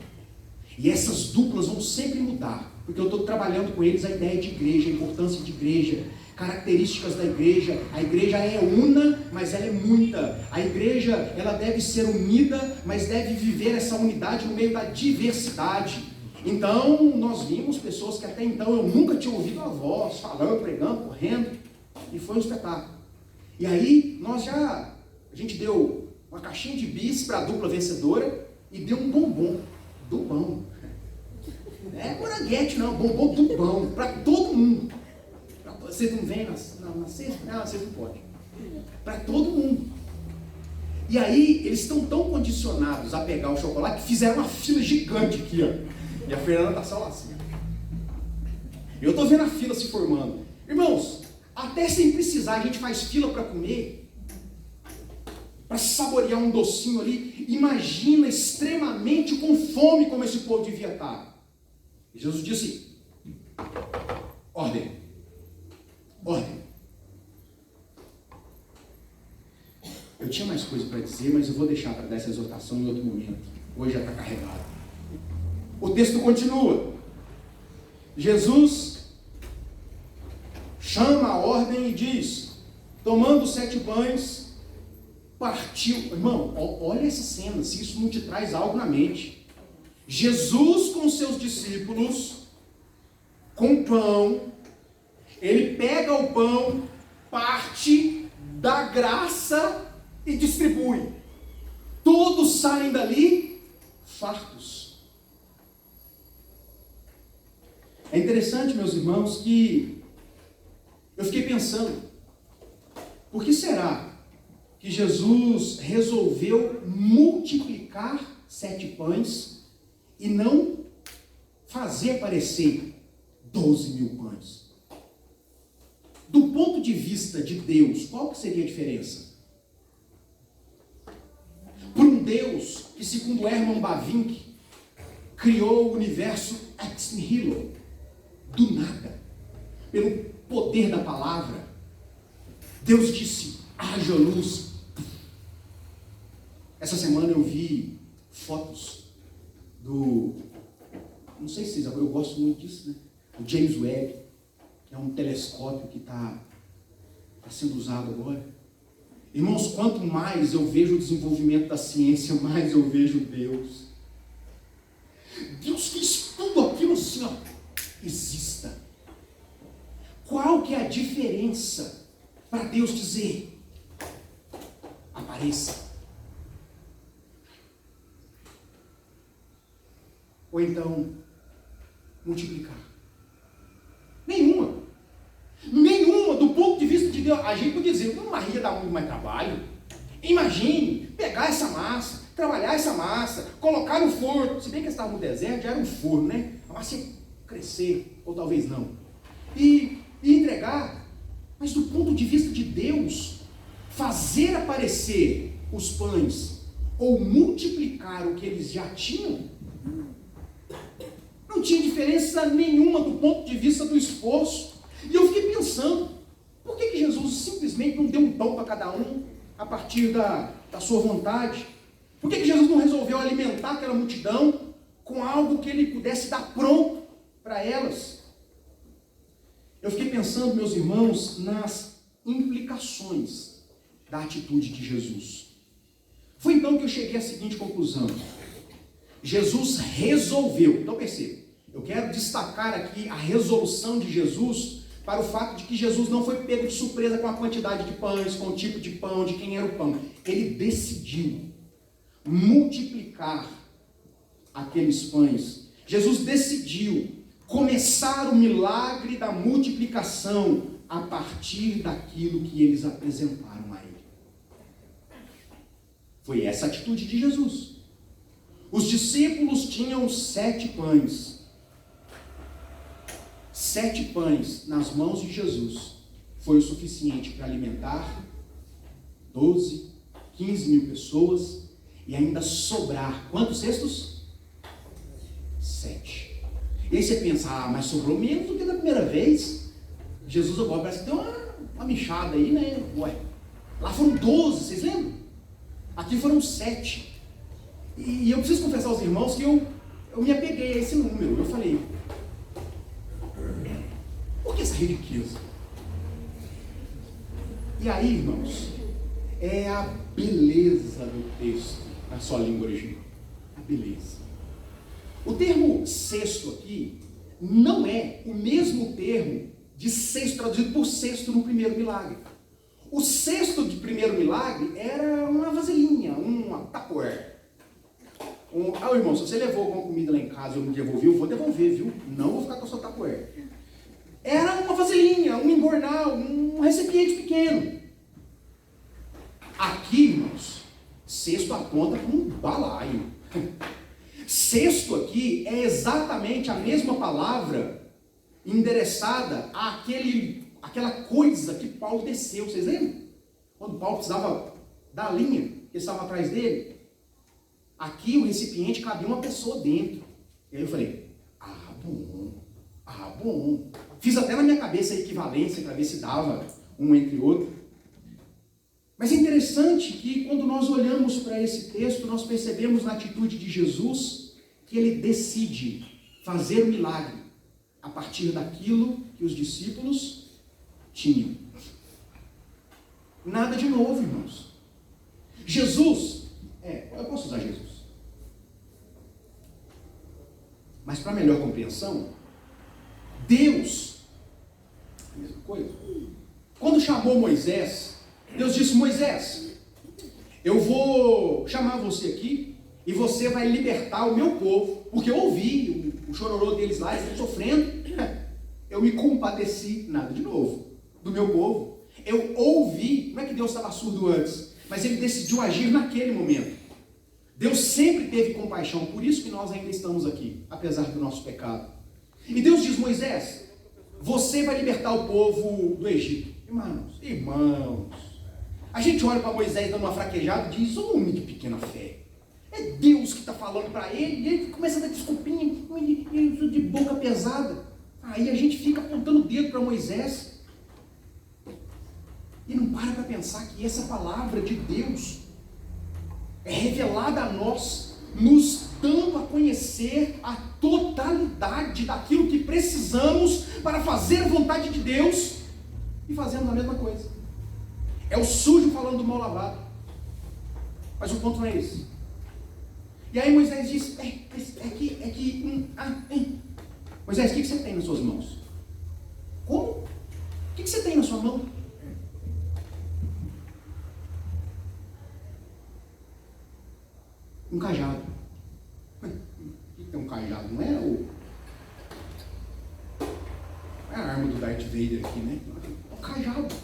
E essas duplas vão sempre mudar, porque eu estou trabalhando com eles a ideia de igreja, a importância de igreja, características da igreja. A igreja é una, mas ela é muita. A igreja, ela deve ser unida, mas deve viver essa unidade no meio da diversidade. Então, nós vimos pessoas que até então eu nunca tinha ouvido a voz, falando, pregando, correndo, e foi um espetáculo. E aí, a gente deu uma caixinha de bis para a dupla vencedora e deu um bombom do bom. Não é moranguete não, bombom do bom, para todo mundo. Vocês não vêm na sexta? Não, vocês não podem. Para todo mundo. E aí, eles estão tão condicionados a pegar o chocolate que fizeram uma fila gigante aqui, ó. E a Fernanda está só lá assim. Eu estou vendo a fila se formando. Irmãos, até sem precisar, a gente faz fila para comer, para saborear um docinho ali. Imagina extremamente com fome como esse povo devia estar. E Jesus disse: ordem, ordem. Eu tinha mais coisa para dizer, mas eu vou deixar para dar essa exortação em outro momento. Hoje já está carregado. O texto continua. Jesus chama a ordem e diz: tomando 7 pães, partiu. Irmão, olha essa cena, se isso não te traz algo na mente. Jesus com seus discípulos, com pão, ele pega o pão, parte, dá graça e distribui. Todos saem dali fartos. É interessante, meus irmãos, que eu fiquei pensando, por que será que Jesus resolveu multiplicar 7 pães e não fazer aparecer 12.000 pães? Do ponto de vista de Deus, qual que seria a diferença? Para um Deus que, segundo Herman Bavinck, criou o universo ex nihilo, do nada, pelo poder da palavra, Deus disse: haja luz. Essa semana eu vi fotos do, não sei se vocês sabem, eu gosto muito disso, né? O James Webb, que é um telescópio que está sendo usado agora. Irmãos, quanto mais eu vejo o desenvolvimento da ciência, mais eu vejo Deus. Deus fez tudo aquilo assim, ó. Exista. Qual que é a diferença para Deus dizer: apareça? Ou então, multiplicar? Nenhuma. Nenhuma, do ponto de vista de Deus. A gente podia dizer: não, Maria dá muito mais trabalho. Imagine pegar essa massa, trabalhar essa massa, colocar no forno. Se bem que estava no deserto, já era um forno, né? A massa ia crescer, ou talvez não. E entregar. Mas do ponto de vista de Deus, fazer aparecer os pães ou multiplicar o que eles já tinham, não tinha diferença nenhuma do ponto de vista do esforço. E eu fiquei pensando, por que Jesus simplesmente não deu um pão para cada um a partir da sua vontade? Por que Jesus não resolveu alimentar aquela multidão com algo que ele pudesse dar pronto para elas? Eu fiquei pensando, meus irmãos, nas implicações da atitude de Jesus. Foi então que eu cheguei à seguinte conclusão: Jesus resolveu. Então perceba, eu quero destacar aqui a resolução de Jesus para o fato de que Jesus não foi pego de surpresa com a quantidade de pães, com o tipo de pão, de quem era o pão. Ele decidiu multiplicar aqueles pães. Jesus decidiu começar o milagre da multiplicação a partir daquilo que eles apresentaram a ele. Foi essa a atitude de Jesus. Os discípulos tinham 7 pães. 7 pães nas mãos de Jesus foi o suficiente para alimentar 12, 15.000 pessoas e ainda sobrar. Quantos cestos? 7. E aí você pensa: mas sobrou menos do que da primeira vez. Jesus agora parece que deu uma mixada aí, né? Ué, lá foram 12, vocês lembram? Aqui foram 7. E eu preciso confessar aos irmãos que eu eu me apeguei a esse número. Eu falei, por que essa riqueza? E aí, irmãos, é a beleza do texto na sua língua original. A beleza. O termo sexto aqui não é o mesmo termo de sexto traduzido por sexto no primeiro milagre. O sexto de primeiro milagre era uma vasilhinha, uma tupperware. Irmão, se você levou alguma comida lá em casa e eu não devolvi, eu vou devolver, viu? Não vou ficar com a sua tupperware. Era uma vasilhinha, um embornal, um recipiente pequeno. Aqui, irmãos, cesto aponta para um balaio. Cesto aqui é exatamente a mesma palavra endereçada àquela coisa que Paulo desceu. Vocês lembram? Quando Paulo precisava da linha que estava atrás dele. Aqui o recipiente cabia uma pessoa dentro. E aí eu falei, bom. Fiz até na minha cabeça a equivalência para ver se dava um entre outro. Mas é interessante que quando nós olhamos para esse texto, nós percebemos na atitude de Jesus que ele decide fazer o milagre a partir daquilo que os discípulos tinham. Nada de novo, irmãos. Jesus, eu posso usar Jesus. Mas para melhor compreensão, Deus, a mesma coisa. Quando chamou Moisés, Deus disse, Moisés, eu vou chamar você aqui e você vai libertar o meu povo, porque eu ouvi o chororô deles lá, eles estão sofrendo, eu me compadeci, nada de novo, do meu povo. Eu ouvi, não é que Deus estava surdo antes, mas ele decidiu agir naquele momento. Deus sempre teve compaixão, por isso que nós ainda estamos aqui, apesar do nosso pecado. E Deus diz, Moisés, você vai libertar o povo do Egito. Irmãos, a gente olha para Moisés dando uma fraquejada e diz, homem de pequena fé. É Deus que está falando para ele, e ele começa a dar desculpinha, de boca pesada. Aí a gente fica apontando o dedo para Moisés. E não para pensar que essa palavra de Deus é revelada a nós, nos dando a conhecer a totalidade daquilo que precisamos para fazer a vontade de Deus, e fazemos a mesma coisa. É o sujo falando do mal lavado. Mas o ponto não é esse. E aí Moisés diz, Moisés, o que você tem nas suas mãos? Como? O que você tem na sua mão? Um cajado. O que é um cajado? Não é a arma do Darth Vader aqui, né? É um cajado.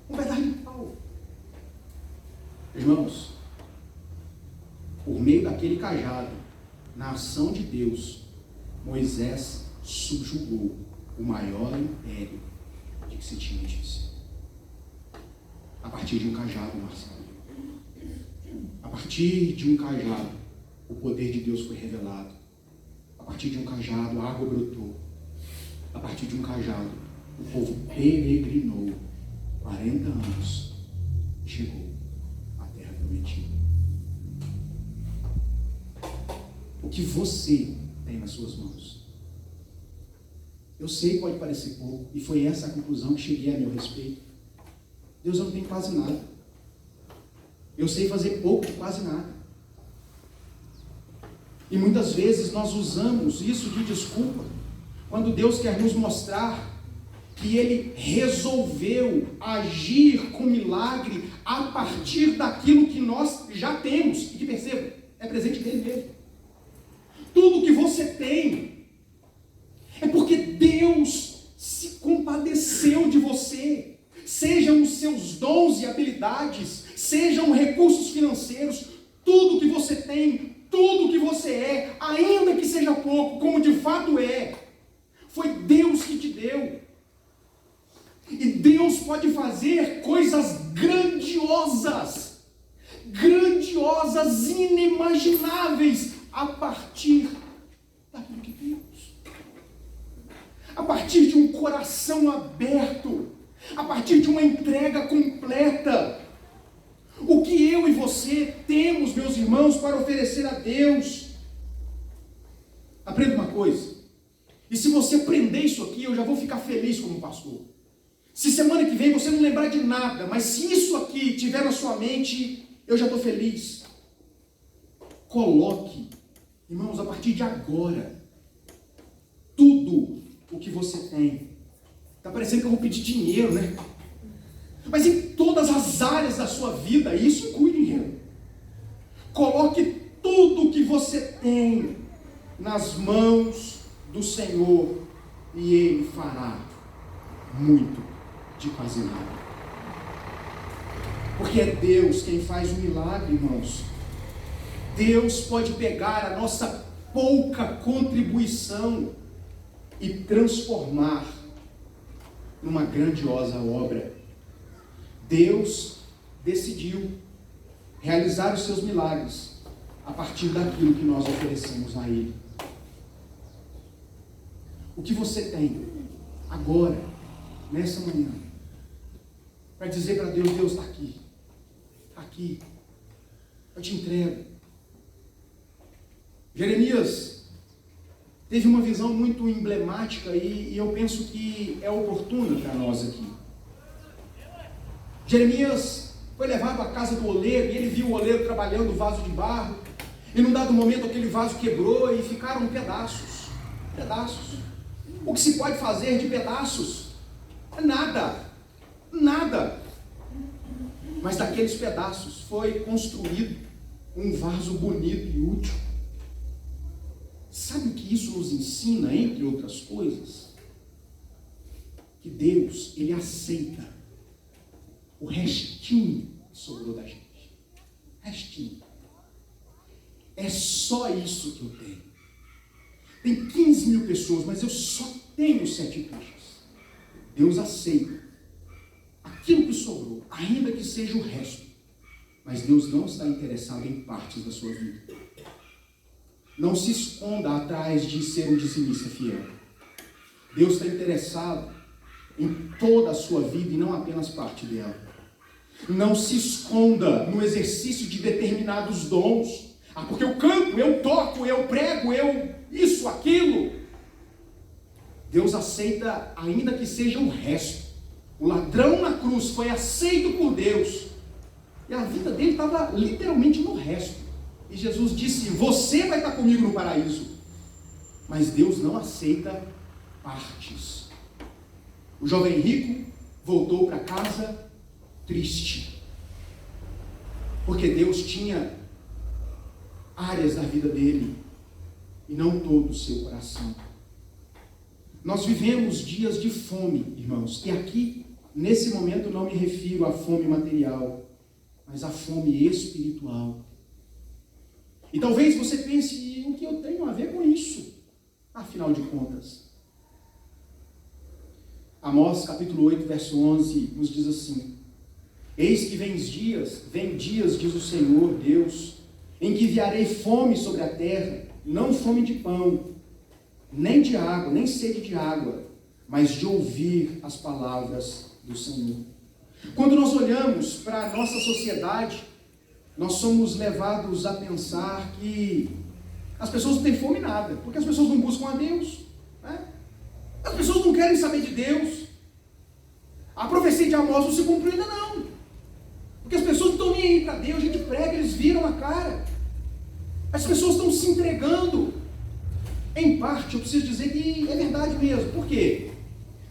Um pedaço de pau. Irmãos, por meio daquele cajado, na ação de Deus, Moisés subjugou o maior império de que se tinha notícia. A partir de um cajado, Marcelo. A partir de um cajado, o poder de Deus foi revelado. A partir de um cajado, a água brotou. A partir de um cajado, o povo peregrinou 40 anos e chegou à terra prometida. O que você tem nas suas mãos? Eu sei que pode parecer pouco, e foi essa a conclusão que cheguei a meu respeito. Deus, eu não tenho quase nada. Eu sei fazer pouco de quase nada. E muitas vezes nós usamos isso de desculpa, quando Deus quer nos mostrar que Ele resolveu agir com milagre a partir daquilo que nós já temos. E que perceba, é presente dele mesmo. Tudo que você tem é porque Deus se compadeceu de você. Sejam os seus dons e habilidades, sejam recursos financeiros, tudo que você tem, tudo que você é, ainda que seja pouco, como de fato é, foi Deus que te deu. E Deus pode fazer coisas grandiosas, inimagináveis, a partir daquilo que temos. A partir de um coração aberto, a partir de uma entrega completa. O que eu e você temos, meus irmãos, para oferecer a Deus? coisa. E se você prender isso aqui, eu já vou ficar feliz como pastor. Se semana que vem você não lembrar de nada, mas se isso aqui tiver na sua mente, eu já estou feliz. Coloque, irmãos, a partir de agora, tudo o que você tem. Está parecendo que eu vou pedir dinheiro, né? Mas em todas as áreas da sua vida, isso inclui dinheiro. Coloque tudo o que você tem nas mãos do Senhor e Ele fará muito de quase nada. Porque é Deus quem faz o milagre, irmãos. Deus pode pegar a nossa pouca contribuição e transformar numa grandiosa obra. Deus decidiu realizar os seus milagres a partir daquilo que nós oferecemos a Ele. O que você tem agora, nessa manhã, para dizer para Deus: Deus está aqui, está aqui, eu te entrego. Jeremias teve uma visão muito emblemática e eu penso que é oportuna para nós aqui. Jeremias foi levado à casa do oleiro e ele viu o oleiro trabalhando o vaso de barro, e num dado momento aquele vaso quebrou e ficaram pedaços. Pedaços. O que se pode fazer de pedaços? Nada. Nada. Mas daqueles pedaços foi construído um vaso bonito e útil. Sabe o que isso nos ensina, entre outras coisas? Que Deus, Ele aceita o restinho que sobrou da gente. Restinho. É só isso que eu tenho. Tem 15 mil pessoas, mas eu só tenho 7 peixes. Deus aceita aquilo que sobrou, ainda que seja o resto. Mas Deus não está interessado em partes da sua vida. Não se esconda atrás de ser um dizimista fiel. Deus está interessado em toda a sua vida e não apenas parte dela. Não se esconda no exercício de determinados dons. Ah, porque eu canto, eu toco, eu prego, eu isso, aquilo. Deus aceita, ainda que seja o resto. O ladrão na cruz foi aceito por Deus. E a vida dele estava literalmente no resto. E Jesus disse: você vai estar comigo no paraíso. Mas Deus não aceita partes. O jovem rico voltou para casa triste. Porque Deus tinha áreas da vida dele e não todo o seu coração. Nós vivemos dias de fome, irmãos. E aqui, nesse momento, não me refiro à fome material, mas à fome espiritual. E talvez você pense: o que eu tenho a ver com isso? Afinal de contas, Amós capítulo 8, verso 11, nos diz assim: eis que vem dias, diz o Senhor Deus, em que enviarei fome sobre a terra, não fome de pão, nem de água, nem sede de água, mas de ouvir as palavras do Senhor. Quando nós olhamos para a nossa sociedade, nós somos levados a pensar que as pessoas não têm fome em nada, porque as pessoas não buscam a Deus, né? As pessoas não querem saber de Deus. A profecia de Amós não se cumpriu ainda não, porque as pessoas não estão nem aí para Deus. A gente prega, eles viram a cara. As pessoas estão se entregando. Em parte, eu preciso dizer que é verdade mesmo. Por quê?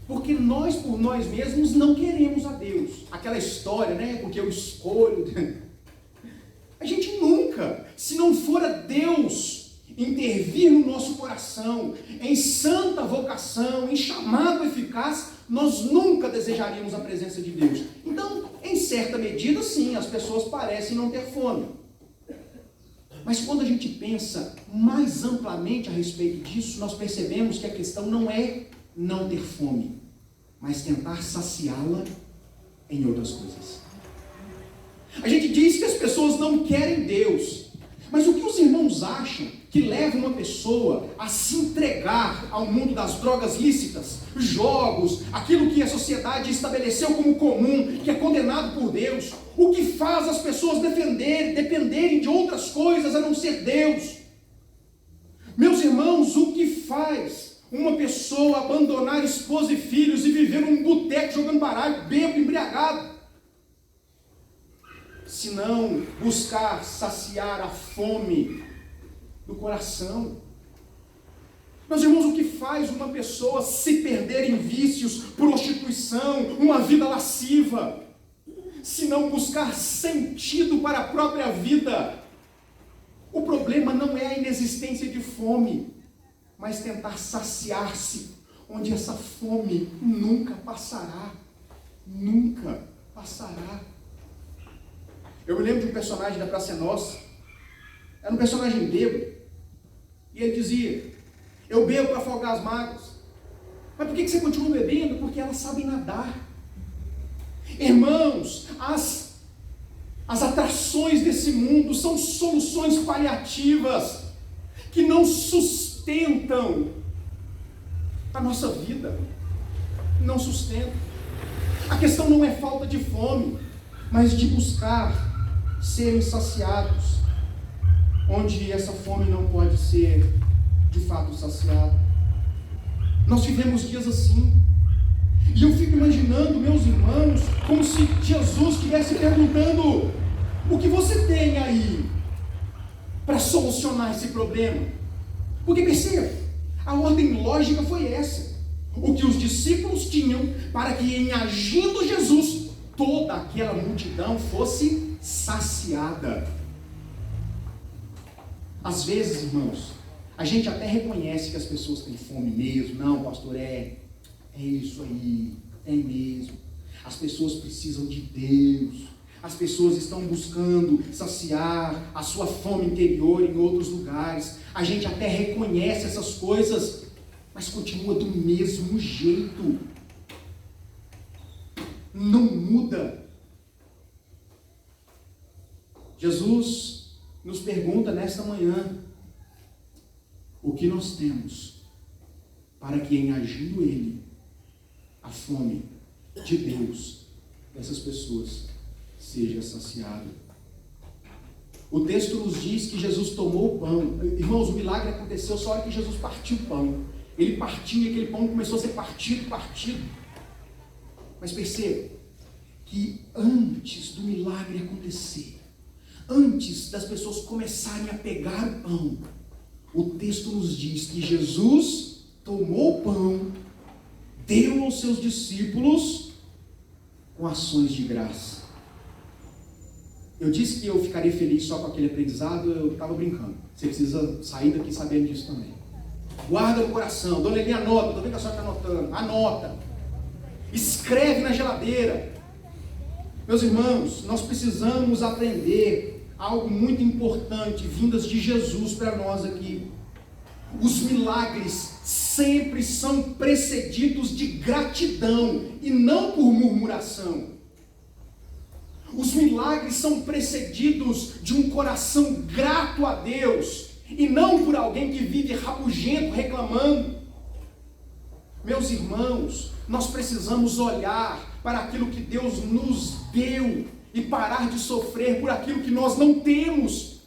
Porque nós, por nós mesmos, não queremos a Deus. Aquela história, né? Porque eu escolho. A gente nunca, se não for a Deus intervir no nosso coração, em santa vocação, em chamado eficaz, nós nunca desejaríamos a presença de Deus. Então, em certa medida, sim, as pessoas parecem não ter fome. Mas quando a gente pensa mais amplamente a respeito disso, nós percebemos que a questão não é não ter fome, mas tentar saciá-la em outras coisas. A gente diz que as pessoas não querem Deus, mas o que os irmãos acham que leva uma pessoa a se entregar ao mundo das drogas lícitas, jogos, aquilo que a sociedade estabeleceu como comum, que é condenado por Deus? O que faz as pessoas dependerem de outras coisas a não ser Deus? Meus irmãos, o que faz uma pessoa abandonar esposa e filhos e viver num boteco jogando baralho, bêbado, embriagado? Se não buscar saciar a fome do coração. Meus irmãos, o que faz uma pessoa se perder em vícios, prostituição, uma vida lasciva? Se não buscar sentido para a própria vida? O problema não é a inexistência de fome, mas tentar saciar-se, onde essa fome nunca passará. Nunca passará. Eu me lembro de um personagem da Praça é Nossa. Era um personagem bêbado. E ele dizia: eu bebo para afogar as mágoas. Mas por que você continua bebendo? Porque elas sabem nadar. Irmãos, as atrações desse mundo são soluções paliativas que não sustentam a nossa vida. Não sustentam. A questão não é falta de fome, mas de buscar serem saciados, onde essa fome não pode ser de fato saciada. Nós vivemos dias assim, e eu fico imaginando, meus irmãos, como se Jesus estivesse perguntando: o que você tem aí para solucionar esse problema? Porque perceba, a ordem lógica foi essa: o que os discípulos tinham para que, em agindo Jesus, toda aquela multidão fosse saciada. Às vezes, irmãos, a gente até reconhece que as pessoas têm fome mesmo. Não, pastor, é isso aí, é mesmo. As pessoas precisam de Deus. As pessoas estão buscando saciar a sua fome interior em outros lugares. A gente até reconhece essas coisas, mas continua do mesmo jeito. Não muda. Jesus nos pergunta nesta manhã: o que nós temos para que, em agindo Ele, a fome de Deus dessas pessoas seja saciada? O texto nos diz que Jesus tomou o pão. Irmãos, o milagre aconteceu só hora que Jesus partiu o pão. Ele partiu e aquele pão começou a ser partido. Mas perceba que antes do milagre acontecer, antes das pessoas começarem a pegar o pão, o texto nos diz que Jesus tomou o pão, deu aos seus discípulos com ações de graça. Eu disse que eu ficaria feliz só com aquele aprendizado, eu estava brincando. Você precisa sair daqui sabendo disso também. Guarda no coração. Dona Eli, anota. Estou vendo que a senhora está anotando. Anota. Escreve na geladeira. Meus irmãos, nós precisamos aprender algo muito importante, vindas de Jesus para nós aqui. Os milagres sempre são precedidos de gratidão e não por murmuração. Os milagres são precedidos de um coração grato a Deus e não por alguém que vive rabugento, reclamando. Meus irmãos, nós precisamos olhar para aquilo que Deus nos deu e parar de sofrer por aquilo que nós não temos.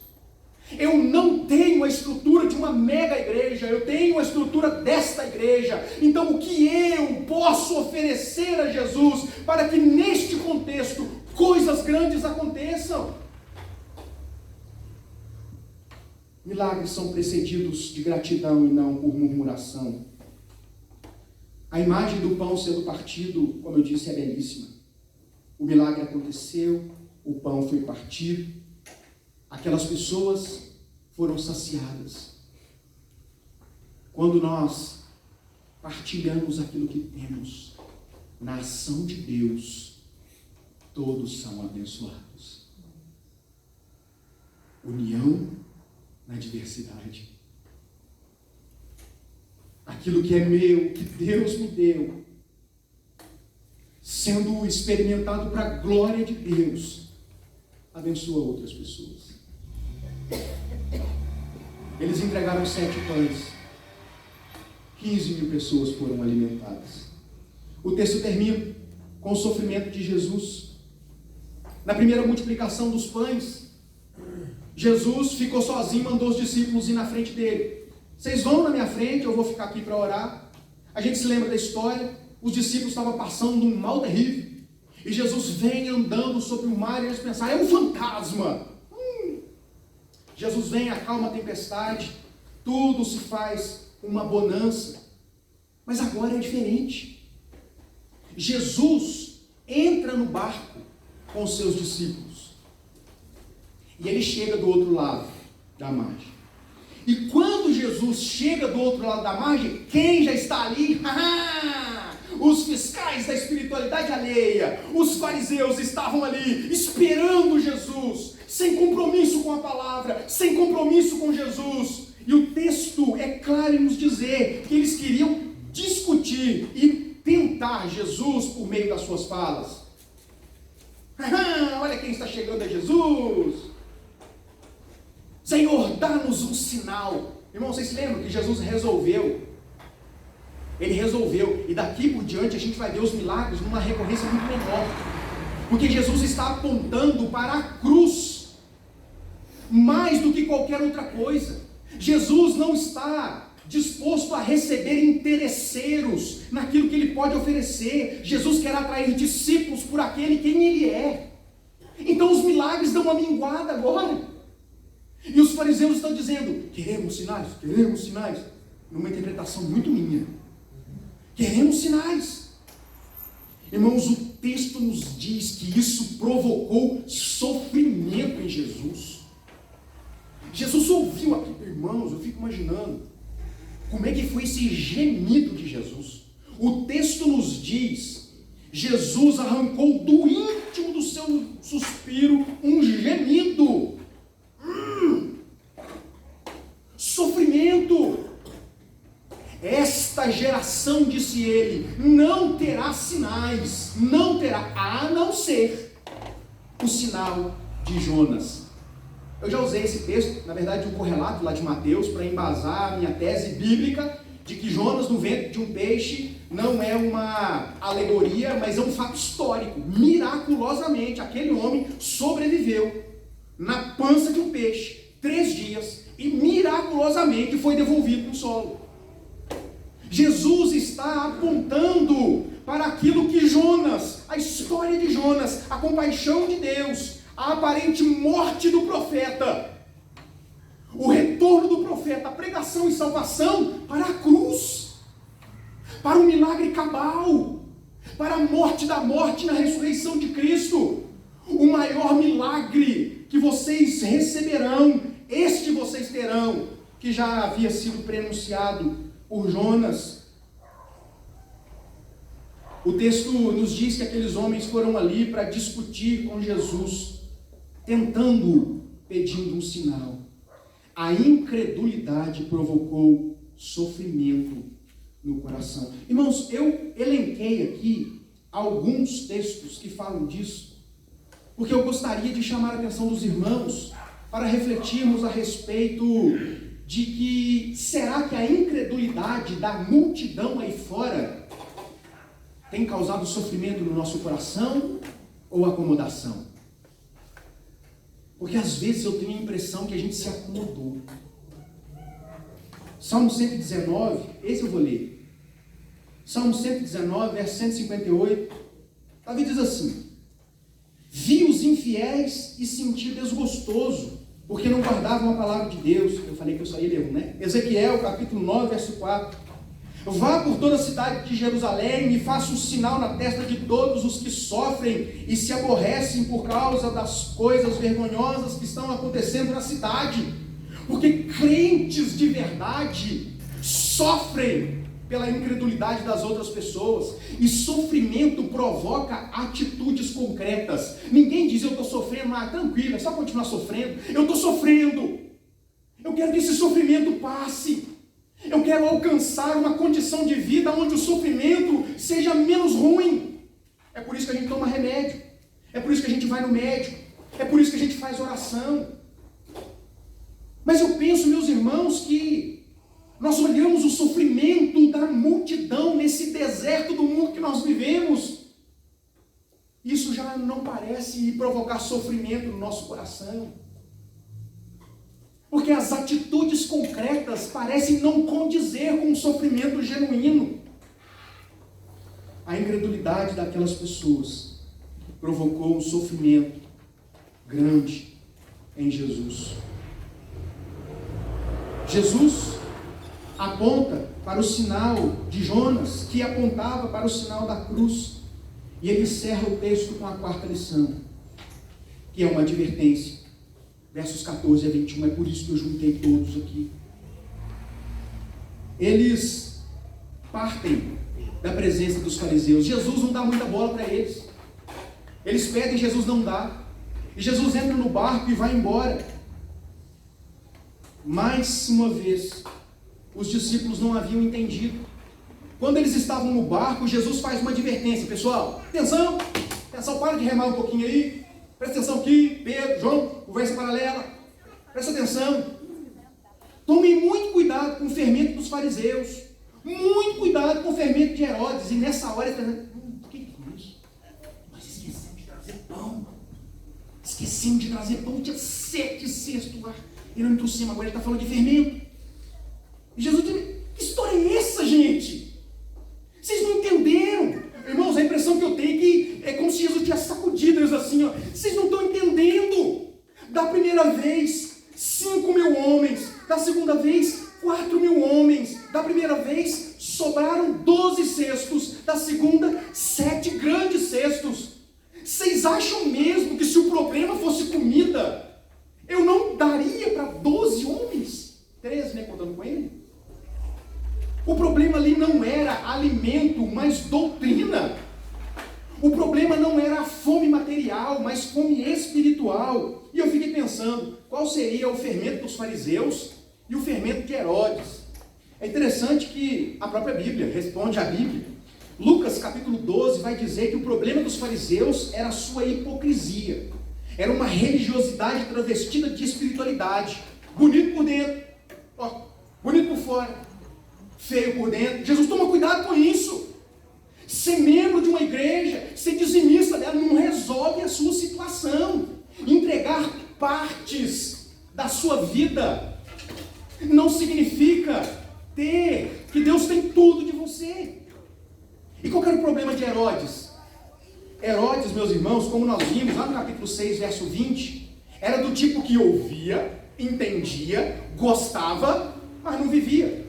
Eu não tenho a estrutura de uma mega igreja, eu tenho a estrutura desta igreja. Então o que eu posso oferecer a Jesus para que neste contexto coisas grandes aconteçam? Milagres são precedidos de gratidão e não por murmuração. A imagem do pão sendo partido, como eu disse, é belíssima. O milagre aconteceu, o pão foi partido, aquelas pessoas foram saciadas. Quando nós partilhamos aquilo que temos, na ação de Deus, todos são abençoados. União na diversidade. Aquilo que é meu, que Deus me deu, sendo experimentado para a glória de Deus, abençoa outras pessoas. Eles entregaram 7 pães, 15.000 pessoas foram alimentadas. O texto termina com o sofrimento de Jesus. Na primeira multiplicação dos pães, Jesus ficou sozinho, mandou os discípulos ir na frente dele. Vocês vão na minha frente, eu vou ficar aqui para orar. A gente se lembra da história, os discípulos estavam passando num mal terrível, e Jesus vem andando sobre o mar, e eles pensaram, é um fantasma. Jesus vem, acalma a tempestade, tudo se faz uma bonança. Mas agora é diferente. Jesus entra no barco com os seus discípulos. E ele chega do outro lado da margem. E quando Jesus chega do outro lado da margem, quem já está ali? Os fiscais da espiritualidade alheia, os fariseus estavam ali esperando Jesus, sem compromisso com a palavra, sem compromisso com Jesus. E o texto é claro em nos dizer que eles queriam discutir e tentar Jesus por meio das suas falas. Olha quem está chegando, é Jesus. Senhor, dá-nos um sinal. Irmão, vocês se lembram que Jesus resolveu? Ele resolveu, e daqui por diante a gente vai ver os milagres numa recorrência muito menor, porque Jesus está apontando para a cruz, mais do que qualquer outra coisa. Jesus não está disposto a receber interesseiros naquilo que ele pode oferecer. Jesus quer atrair discípulos por aquele quem ele é. Então os milagres dão uma minguada agora, e os fariseus estão dizendo, queremos sinais, numa interpretação muito minha. Queremos sinais. Irmãos, o texto nos diz que isso provocou sofrimento em Jesus. Jesus ouviu aqui, irmãos, eu fico imaginando como é que foi esse gemido de Jesus. O texto nos diz, Jesus arrancou do íntimo do seu suspiro um gemido. Sofrimento. Esta geração, disse ele, não terá sinais, não terá, a não ser o sinal de Jonas. Eu já usei esse texto, na verdade um correlato lá de Mateus, para embasar a minha tese bíblica de que Jonas no ventre de um peixe não é uma alegoria, mas é um fato histórico. Miraculosamente, aquele homem sobreviveu na pança de um peixe 3 dias e miraculosamente foi devolvido para o solo. Jesus está apontando para aquilo que Jonas, a história de Jonas, a compaixão de Deus, a aparente morte do profeta, o retorno do profeta, a pregação e salvação para a cruz, para o milagre cabal, para a morte da morte na ressurreição de Cristo. O maior milagre que vocês receberão, este vocês terão, que já havia sido prenunciado por Jonas. O texto nos diz que aqueles homens foram ali para discutir com Jesus, pedindo um sinal. A incredulidade provocou sofrimento no coração. Irmãos, eu elenquei aqui alguns textos que falam disso, porque eu gostaria de chamar a atenção dos irmãos para refletirmos a respeito de que, será que a incredulidade da multidão aí fora tem causado sofrimento no nosso coração ou acomodação? Porque às vezes eu tenho a impressão que a gente se acomodou. Salmo 119, esse eu vou ler. Salmo 119, verso 158. Davi diz assim: vi os infiéis e senti desgostoso, porque não guardavam a palavra de Deus. Eu falei que eu só ia ler um, né? Ezequiel, capítulo 9, verso 4. Vá por toda a cidade de Jerusalém e faça um sinal na testa de todos os que sofrem e se aborrecem por causa das coisas vergonhosas que estão acontecendo na cidade. Porque crentes de verdade sofrem pela incredulidade das outras pessoas, e sofrimento provoca atitudes concretas. Ninguém diz, eu estou sofrendo, tranquilo, é só continuar sofrendo. Eu estou sofrendo, eu quero que esse sofrimento passe, eu quero alcançar uma condição de vida onde o sofrimento seja menos ruim. É por isso que a gente toma remédio, é por isso que a gente vai no médico, é por isso que a gente faz oração. Mas eu penso, meus irmãos, que nós olhamos o sofrimento da multidão nesse deserto do mundo que nós vivemos. Isso já não parece provocar sofrimento no nosso coração. Porque as atitudes concretas parecem não condizer com o sofrimento genuíno. A incredulidade daquelas pessoas provocou um sofrimento grande em Jesus. Jesus aponta para o sinal de Jonas, que apontava para o sinal da cruz. E ele encerra o texto com a quarta lição, que é uma advertência. Versos 14 a 21, é por isso que eu juntei todos aqui. Eles partem da presença dos fariseus. Jesus não dá muita bola para eles. Eles pedem, Jesus não dá. E Jesus entra no barco e vai embora. Mais uma vez, os discípulos não haviam entendido. Quando eles estavam no barco, Jesus faz uma advertência. Pessoal, atenção, para de remar um pouquinho aí. Presta atenção aqui, Pedro, João, conversa paralela. Presta atenção. Tomem muito cuidado com o fermento dos fariseus. Muito cuidado com o fermento de Herodes. E nessa hora ele está dizendo, o que é isso? Nós esquecemos de trazer pão. Esquecemos de trazer pão. Tinha 7 cestos lá. Ele não trouxemos, agora ele está falando de fermento. E Jesus diz, que história é essa, gente? Vocês não entenderam. Irmãos, a impressão que eu tenho é que é como se Jesus tivesse sacudido eles assim, ó. Vocês não estão entendendo. Da primeira vez, 5.000 homens. Da segunda vez, 4.000 homens. Da primeira vez, sobraram 12 cestos. Da segunda, 7 grandes cestos. Vocês acham mesmo que se o problema fosse comida, eu não daria para 12 homens? 13, né, contando com ele? O problema ali não era alimento, mas doutrina. O problema não era a fome material, mas fome espiritual. E eu fiquei pensando, qual seria o fermento dos fariseus e o fermento de Herodes? É interessante que a própria Bíblia responde à Bíblia. Lucas capítulo 12 vai dizer que o problema dos fariseus era a sua hipocrisia. Era uma religiosidade travestida de espiritualidade. Bonito por dentro, ó, bonito por fora, feio por dentro. Jesus toma cuidado com isso. Ser membro de uma igreja, ser dizimista dela, não resolve a sua situação. Entregar partes da sua vida não significa ter, que Deus tem tudo de você. E qual era o problema de Herodes? Herodes, meus irmãos, como nós vimos lá no capítulo 6, verso 20, era do tipo que ouvia, entendia, gostava, mas não vivia.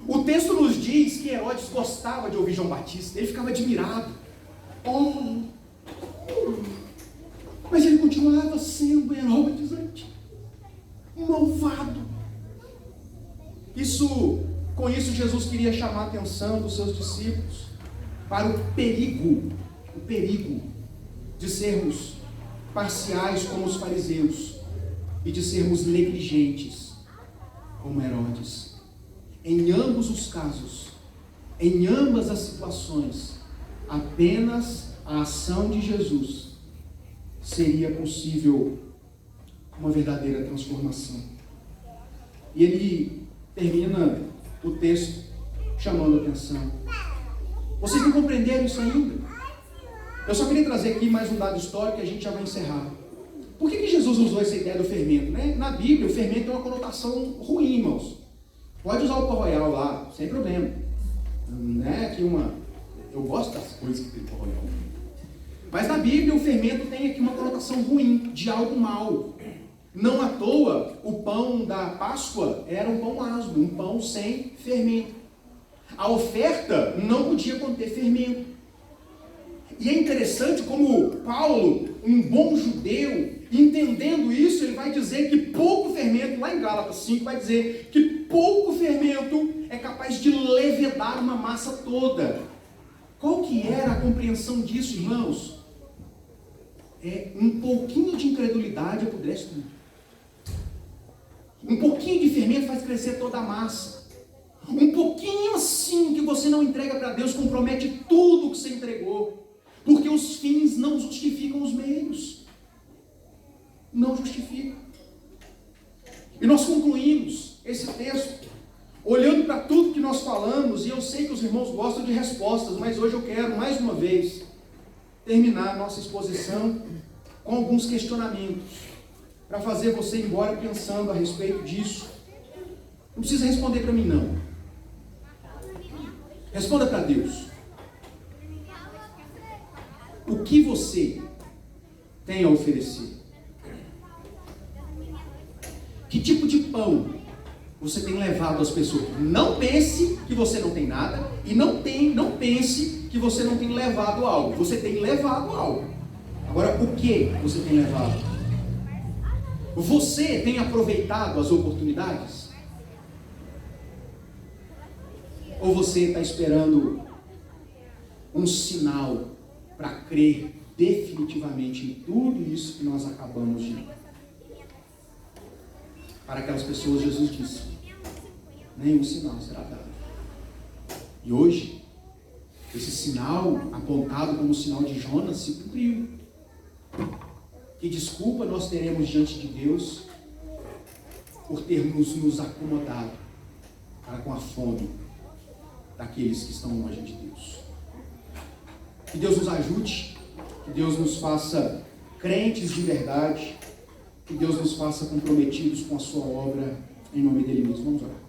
O texto nos diz que Herodes gostava de ouvir João Batista, ele ficava admirado. Mas ele continuava sendo Herodes antes, malvado. Com isso Jesus queria chamar a atenção dos seus discípulos para o perigo de sermos parciais como os fariseus e de sermos negligentes como Herodes. Em ambos os casos, em ambas as situações, apenas a ação de Jesus seria possível uma verdadeira transformação. E ele termina o texto chamando a atenção. Vocês não compreenderam isso ainda? Eu só queria trazer aqui mais um dado histórico e a gente já vai encerrar. Por que Jesus usou essa ideia do fermento? Né? Na Bíblia, o fermento tem uma conotação ruim, irmãos. Pode usar o pó royal lá, sem problema. Não é que eu gosto das coisas que tem pó royal. Mas na Bíblia, o fermento tem aqui uma conotação ruim, de algo mal. Não à toa, o pão da Páscoa era um pão asmo, um pão sem fermento. A oferta não podia conter fermento. E é interessante como Paulo, um bom judeu, entendendo isso, ele vai dizer que pouco fermento, lá em Gálatas 5, vai dizer que pouco fermento é capaz de levedar uma massa toda. Qual que era a compreensão disso, irmãos? Um pouquinho de incredulidade apodrece tudo. Um pouquinho de fermento faz crescer toda a massa. Um pouquinho assim que você não entrega para Deus compromete tudo que você entregou. Porque os fins não justificam os meios. Não justificam. E nós concluímos esse texto olhando para tudo que nós falamos, e eu sei que os irmãos gostam de respostas, mas hoje eu quero, mais uma vez, terminar a nossa exposição com alguns questionamentos, para fazer você ir embora pensando a respeito disso. Não precisa responder para mim, não. Responda para Deus. O que você tem a oferecer? Que tipo de pão você tem levado às pessoas? Não pense que você não tem nada e não pense que você não tem levado algo. Você tem levado algo. Agora, o que você tem levado? Você tem aproveitado as oportunidades? Ou você está esperando um sinal para crer definitivamente em tudo isso que nós acabamos de ler? Para aquelas pessoas, Jesus disse: nenhum sinal será dado. E hoje, esse sinal, apontado como o sinal de Jonas, se cumpriu. Que desculpa nós teremos diante de Deus por termos nos acomodado para com a fome daqueles que estão longe de Deus. Que Deus nos ajude, que Deus nos faça crentes de verdade, que Deus nos faça comprometidos com a sua obra, em nome dele mesmo. Vamos orar.